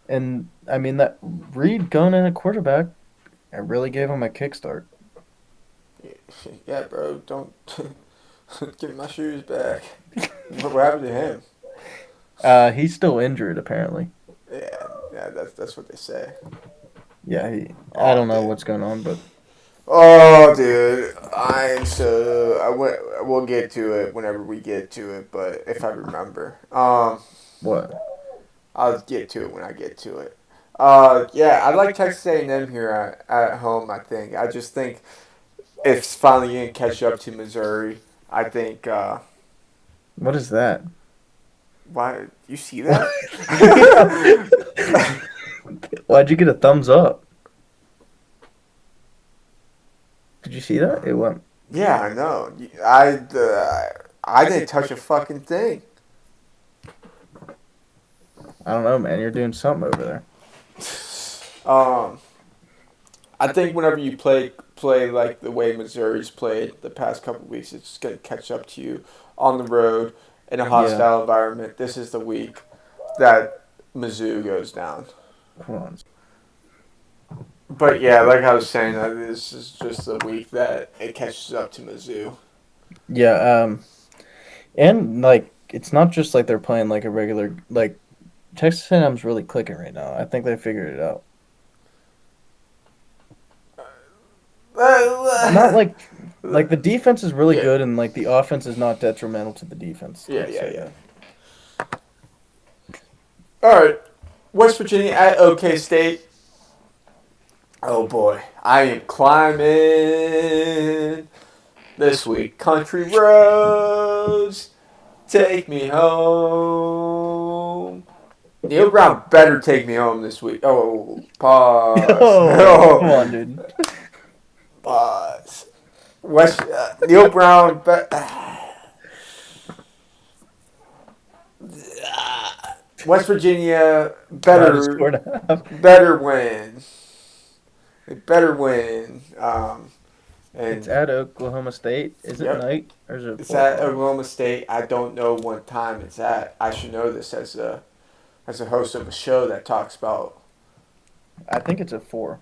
and I mean that Reed going in a quarterback, it really gave him a kickstart. Yeah, bro, don't give me my shoes back. What happened to him? He's still injured apparently. Yeah, that's what they say. Yeah, I Oh, don't know dude. what's going on, but Oh, dude, we'll get to it whenever we get to it, but if I remember, what? I'll get to it when I get to it. Yeah, I like Texas A&M here at home. I think. I just think it's finally gonna catch up to Missouri. I think. What is that? Why you see that? Why'd you get a thumbs up? Did you see that? It went. Yeah, I know. I didn't touch a fucking thing. I don't know, man. You're doing something over there. Um, I think whenever you play like the way Missouri's played the past couple of weeks, it's gonna catch up to you on the road in a Yeah. hostile environment. This is the week that Mizzou goes down. Hold on. But yeah, like I was saying, this is just the week that it catches up to Mizzou. Yeah. And like it's not just like they're playing like a regular like Texas A&M's really clicking right now. I think they figured it out. Not like the defense is really Yeah, good and like the offense is not detrimental to the defense. yeah, Let's yeah, say yeah. that. All right, West Virginia at OK State. Oh boy, I am climbing this week. Country roads, take me home. Neil Brown better take me home this week. Oh, pause. Oh, come on, dude. Pause. Neil Brown. West Virginia Minus four and a half. better win. They better win. It's And at Oklahoma State. Is it yep, night or is it it's 4 at o'clock? Oklahoma State. I don't know what time it's at. I should know this as a host of a show that I think it's at 4.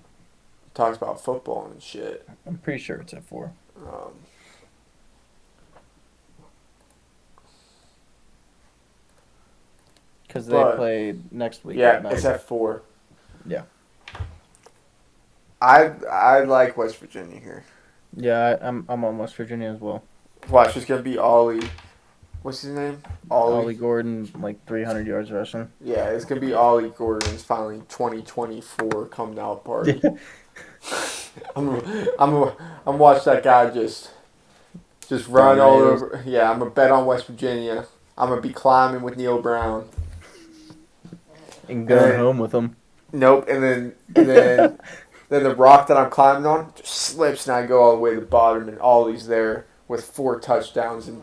talks about football and shit. I'm pretty sure it's at 4. Um, Because they but play next week yeah, at night. it's at 4. Yeah. I like West Virginia here. Yeah, I'm on West Virginia as well. Watch, it's gonna be Ollie. What's his name? Ollie Ollie. Gordon, like 300 yards rushing. Yeah, it's gonna be Ollie Gordon's finally 2024 coming out party. I'm I'm watch that guy just run all Tornadoes. over. Yeah, I'm gonna bet on West Virginia. I'm gonna be climbing with Neil Brown. And And going then, home with him. nope, and then the rock that I'm climbing on just slips and I go all the way to the bottom and Ollie's there with 4 touchdowns and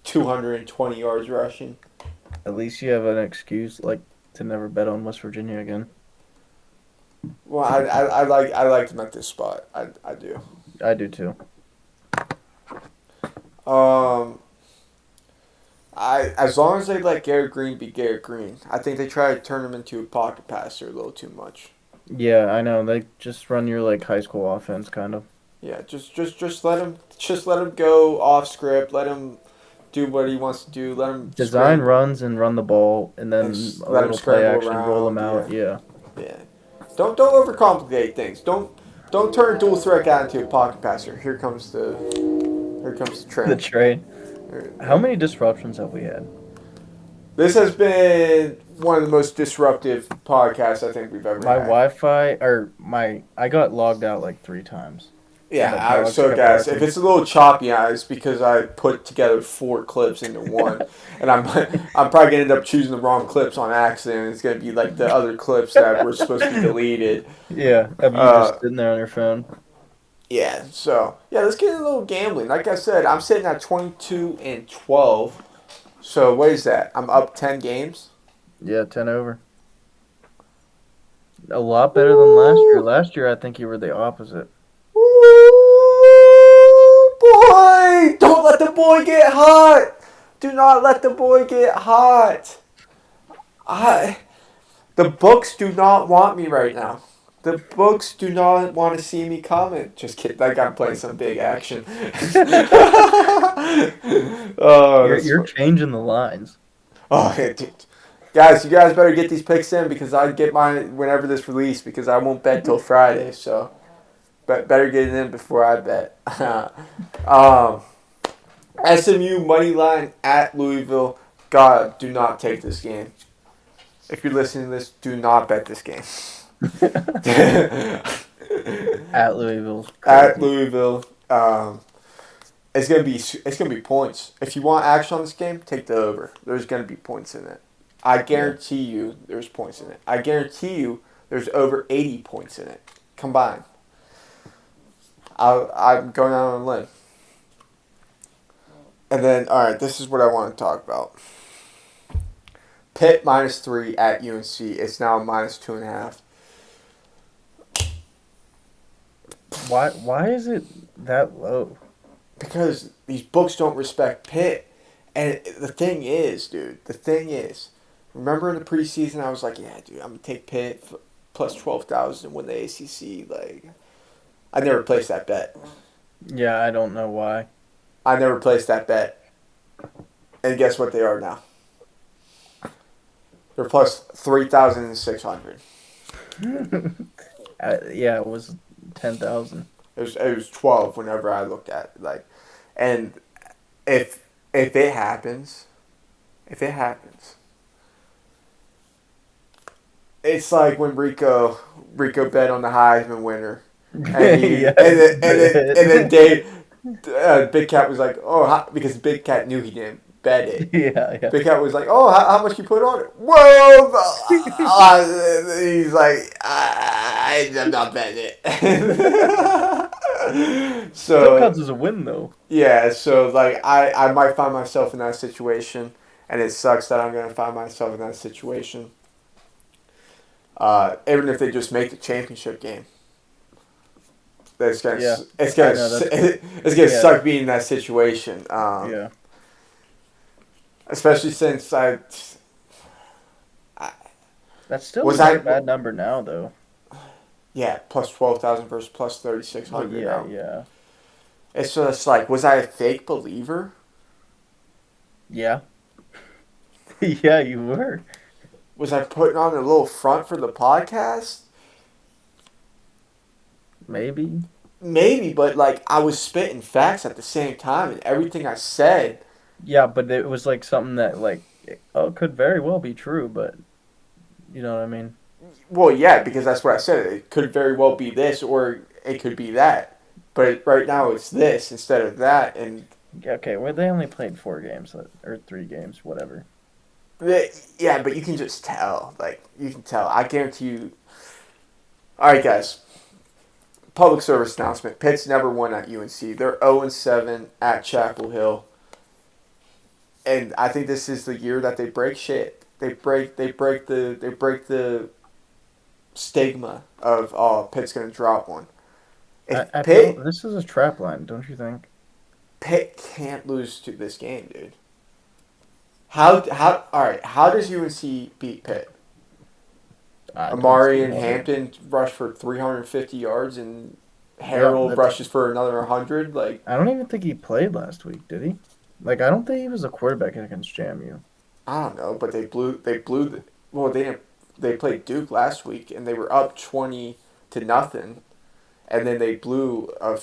220 yards rushing. At least you have an excuse, like, to never bet on West Virginia again. Well, I like him at this spot. I do. I do too. Um, I as long as they let Garrett Green be Garrett Green, I think they try to turn him into a pocket passer a little too much. Yeah, I know. They just run your, like, high school offense, kind of. Yeah, just let him go off script. Let him do what he wants to do. Let him Design runs and run the ball, and then a let him little play scramble action, roll them around. out. Yeah. Yeah. Don't overcomplicate things. Don't turn a dual threat guy into a pocket passer. Here comes the The train. trade. How many disruptions have we had? This has been one of the most disruptive podcasts I think we've ever My had. Wi-Fi I got logged out like 3 times. And the Yeah, Alex so kept guys, working. if it's a little choppy, it's because I put together 4 clips into one, and I'm probably gonna end up choosing the wrong clips on accident. It's gonna be like the other clips that were supposed to be deleted. Yeah, of you just sitting there on your phone. Yeah, so yeah, let's get a little gambling. Like I said, I'm sitting at 22-12. So what is that? I'm up 10 games. Yeah, 10 over. A lot better than last year. Last year, I think you were the opposite. Ooh, boy! Don't let the boy get hot. Do not let the boy get hot. The books do not want me right now. The books do not want to see me comment. Just kidding. Like I'm playing some big action. Oh, You're changing the lines. oh, dude. Guys, you guys better get these picks in because I get mine whenever this release because I won't bet till Friday. So, better get it in before I bet. SMU money line at Louisville. God, do not take this game. If you're listening to this, do not bet this game. At Louisville. At Louisville, it's gonna be points. If you want action on this game, take the over. There's gonna be points in it. I guarantee you, there's points in it. I guarantee you, there's over 80 points in it combined. I'm going out on a limb. And then, all right, this is what I want to talk about. Pitt -3 at UNC. It's now -2.5. Why is it that low? Because these books don't respect Pitt. And the thing is, dude, remember in the preseason I was like, yeah, dude, I'm going to take Pitt plus 12,000 and win the ACC. Like, I never placed that bet. Yeah, I don't know why. I never placed that bet. And guess what they are now? They're plus 3,600. Yeah, it was 10,000. It was 12 whenever I looked at it. Like, and if it happens, it's like when Rico bet on the Heisman winner, and Yeah. and then Dave Big Cat was like, oh, because Big Cat knew he didn't bet it. Yeah. Big Cat was like, oh, how much you put on it? Whoa! He's like, I'm not betting it. Still counts as a win, though. Yeah, so like I might find myself in that situation, and it sucks that I'm gonna find myself in that situation. Even if they just make the championship game, it's gonna Yeah. it's gonna I know, it's gonna yeah. suck being in that situation. Yeah. Especially since That's still Was not I- a bad number now, though. yeah, plus 12,000 versus plus 3,600 Yeah, now. yeah. It's just like, was I a fake believer? Yeah. Yeah, you were. Was I putting on a little front for the podcast? Maybe. Maybe, but like I was spitting facts at the same time, and everything I said Yeah, but it was like something that like could very well be true, but you know what I mean? Well, yeah, because that's what I said. It could very well be this, or it could be that. But right now, it's this instead of that, and Yeah, okay, well they only played 4 games or 3 games, whatever. yeah, but you can just tell. Like you can tell. I guarantee you. All right, guys. Public service announcement: Pitt's never won at UNC. They're 0-7 at Chapel Hill, and I think this is the year that they break shit. They break the stigma of Pitt's gonna drop one. If I feel Pitt this is a trap line, don't you think? Pitt can't lose to this game, dude. How all right? How does UNC beat Pitt? I don't Amari see and how they. Hampton rush for 350 yards, and Yeah, Harold that's. rushes for another 100. Like I don't even think he played last week, did he? Like, I don't think he was a quarterback against JMU. I don't know, but they blew the well they didn't they played Duke last week and they were up 20-0, and then they blew a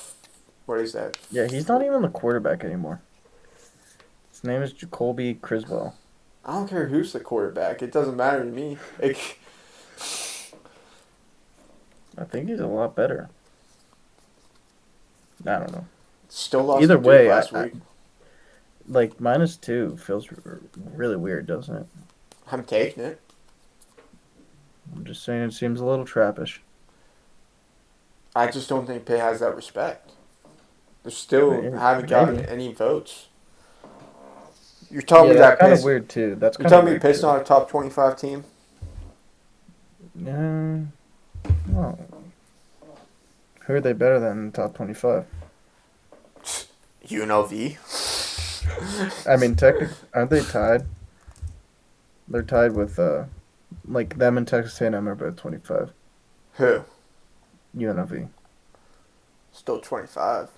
what is that? Yeah, he's not even the quarterback anymore. His name is Jacoby Criswell. I don't care who's the quarterback. It doesn't matter to me. I think he's a lot better. I don't know. Still lost to Either Duke way, last week. like -2 feels really weird, doesn't it? I'm taking it. I'm just saying it seems a little trappish. I just don't think Pitt has that respect. They still haven't gotten Maybe. any votes. You're telling Yeah, me that's that kind of Pitt's weird too. That's You're kind of telling me weird Pitt's too. not a top 25 team? Well, who are they better than in the top 25? UNLV. I mean, technically, aren't they tied? They're tied with like them and Texas A&M are both 25. Who? UNLV. Still 25.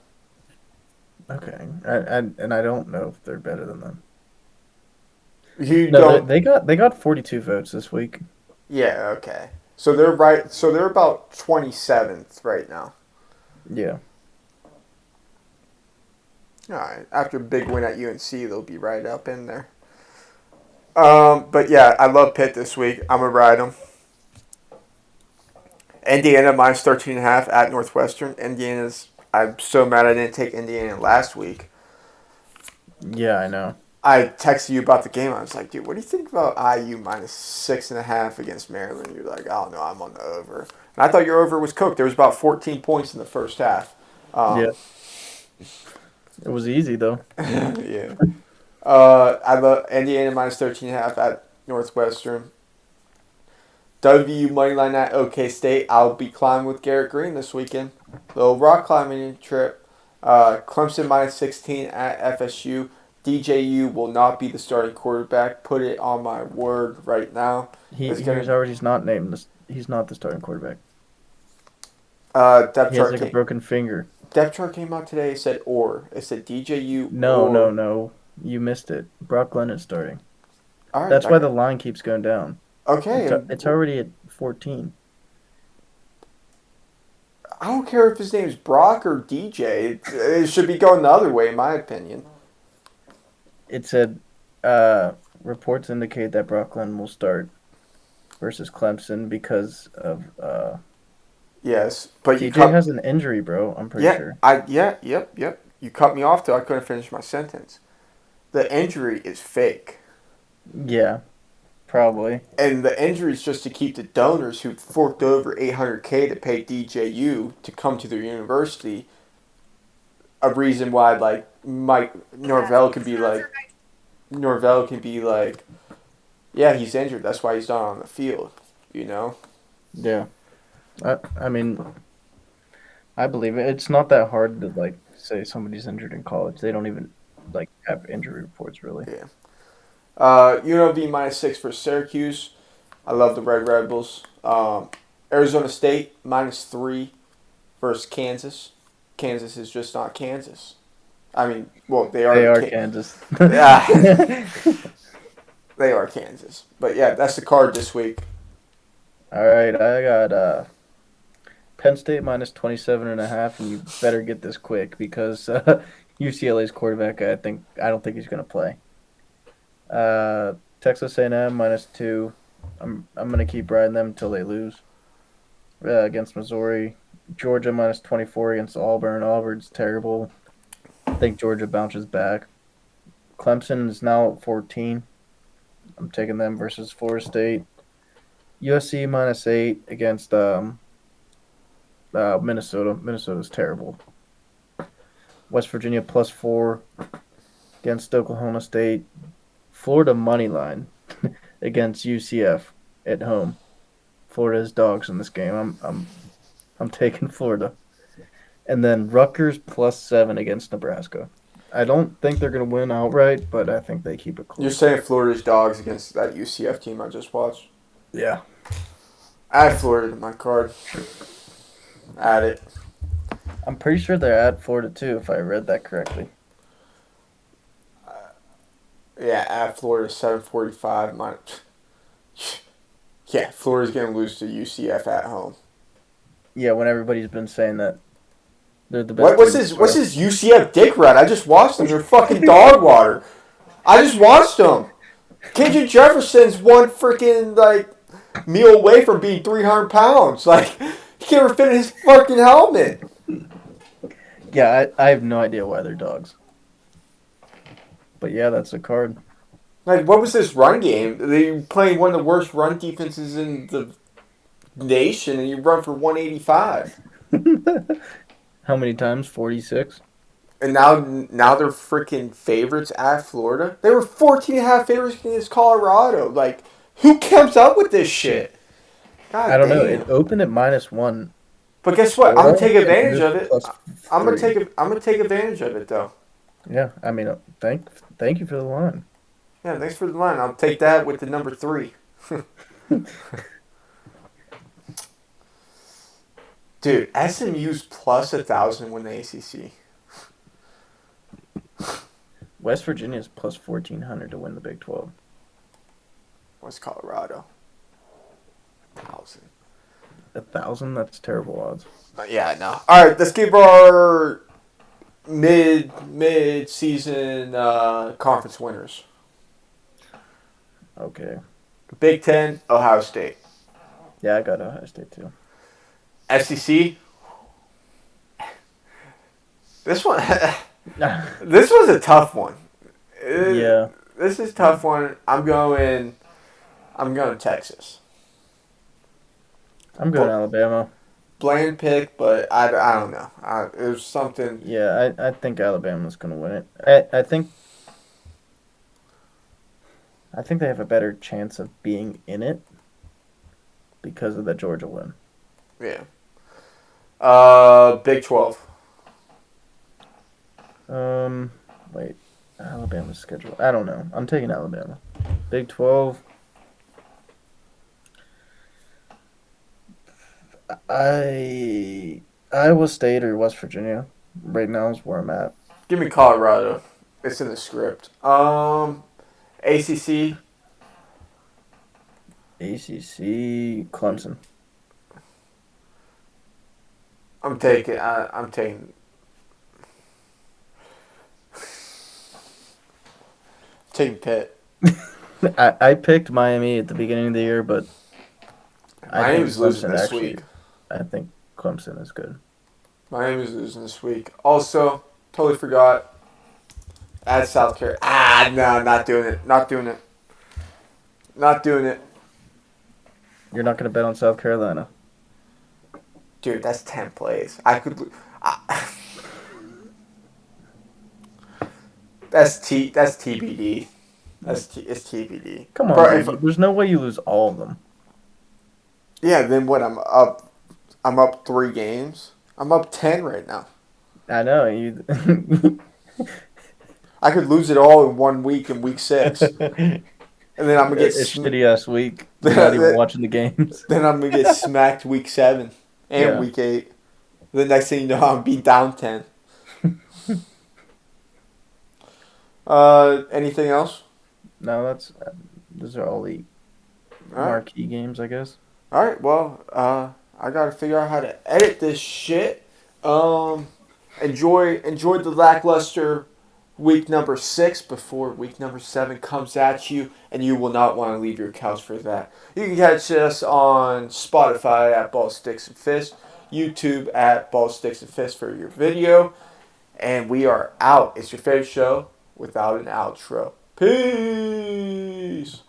Okay, and I don't know if they're better than them. You No, don't. they got 42 votes this week. Yeah. Okay. So they're right. So they're about 27th right now. Yeah. All right. After a big win at UNC, they'll be right up in there. But yeah, I love Pitt this week. I'm gonna ride them. Indiana -13.5 at Northwestern. Indiana's. I'm so mad I didn't take Indiana last week. Yeah, I know. I texted you about the game. I was like, dude, what do you think about IU -6.5 against Maryland? You're like, oh no, I'm on the over. And I thought your over was cooked. There was about 14 points in the first half. Yeah, Um, it was easy though. yeah. I love Indiana -13.5 at Northwestern. W moneyline at OK State. I'll be climbing with Garrett Green this weekend. Little rock climbing trip. Clemson -16 at FSU. DJU will not be the starting quarterback. Put it on my word right now. It's He's gonna already he's not named this. He's not the starting quarterback. depth He has chart like a came broken finger. depth chart came out today. It said or. It said DJU No, no, or. no. You missed it. Brock Glenn is starting. All right. That's why the line keeps going down. Okay. It's already at 14. I don't care if his name's Brock or DJ. It should be going the other way, in my opinion. It said reports indicate that Brock Glenn will start versus Clemson because of Yes, but you DJ cut. has an injury, bro. I'm pretty Yeah, sure. yep. You cut me off till I couldn't finish my sentence. The injury is fake, Yeah, probably. and the injury is just to keep the donors who forked over 800K to pay DJU to come to their university. A reason why, like Mike Norvell can be like, yeah, he's injured. That's why he's not on the field. You know. Yeah. I mean, I believe it. It's not that hard to like say somebody's injured in college. They don't even like have injury reports really. Yeah. UNLV -6 for Syracuse. I love the Red Rebels. Arizona State -3 versus Kansas. Kansas is just not Kansas. I mean, well, they are. They are Kansas. Yeah, they are Kansas. But yeah, that's the card this week. All right, I got Penn State -27.5, and you better get this quick because UCLA's quarterback. I don't think he's gonna play. Texas A&M -2. I'm gonna keep riding them until they lose. Against Missouri. Georgia -24 against Auburn. Auburn's terrible. I think Georgia bounces back. Clemson is now at 14. I'm taking them versus Florida State. USC -8 against Minnesota. Minnesota's terrible. West Virginia +4 against Oklahoma State. Florida money line against UCF at home. Florida's dogs in this game. I'm taking Florida. And then Rutgers +7 against Nebraska. I don't think they're going to win outright, but I think they keep it close. You're saying Florida's dogs against that UCF team I just watched? Yeah. Add Florida to my card. Add it. I'm pretty sure they're at Florida too, if I read that correctly. Yeah, at Florida 745. Yeah, Florida's going to lose to UCF at home. Yeah, when everybody's been saying that they're the best. What's his UCF dick rat? I just watched them. They're fucking dog water. I just watched them. KJ Jefferson's one freaking meal away from being 300 pounds. Like, he can't even fit in his fucking helmet. Yeah, I have no idea why they're dogs. But yeah, that's a card. Like, what was this run game? They playing one of the worst run defenses in the nation, and you run for 185. How many times? 46? And now they're freaking favorites at Florida. They were 14.5 favorites against Colorado. Like, who comes up with this shit? God I don't damn. know. It opened at -1. But guess what? I'm gonna take advantage of it. I'm gonna take advantage of it though. Yeah, I mean, thank you for the line. Yeah, thanks for the line. I'll take that with the number 3. Dude, SMU's +1,000 win the ACC. West Virginia's +1,400 to win the Big 12. What's Colorado? 1,000. 1,000? That's terrible odds. Yeah, no. All right, let's give our mid-season conference winners. Okay. Big Ten, Ohio State. Yeah, I got Ohio State too. SEC. This one, this was a tough one. Yeah. This is a tough one. I'm going Texas. I'm going Alabama. Bland pick, but I don't know. There's something. Yeah, I think Alabama's going to win it. I think they have a better chance of being in it because of the Georgia win. Yeah. Big 12. Wait. Alabama's schedule. I don't know. I'm taking Alabama. Big 12. Iowa State or West Virginia right now is where I'm at. Give me Colorado. It's in the script. ACC. ACC, Clemson. I'm taking Pitt. I picked Miami at the beginning of the year, but Miami's losing this week. I think Clemson is good. Miami's losing this week. Also, totally forgot. Add South Carolina. No, not doing it. Not doing it. Not doing it. You're not going to bet on South Carolina. Dude, that's 10 plays. That's TBD. It's TBD. Come on, dude. There's no way you lose all of them. Yeah, then what? I'm up 3 games. I'm up 10 right now. I know you. I could lose it all in 1 week in week 6, and then I'm gonna get a shitty ass week. You're not even watching the games. Then I'm gonna get smacked week 7 and week 8. The next thing you know, I'm be down 10. Anything else? No, those are all the marquee games, I guess. All right. Well, I gotta figure out how to edit this shit. enjoy the lackluster week number 6 before week number 7 comes at you, and you will not want to leave your couch for that. You can catch us on Spotify at Ball Sticks and Fist, YouTube at Ball Sticks and Fist for your video, and we are out. It's your favorite show without an outro. Peace.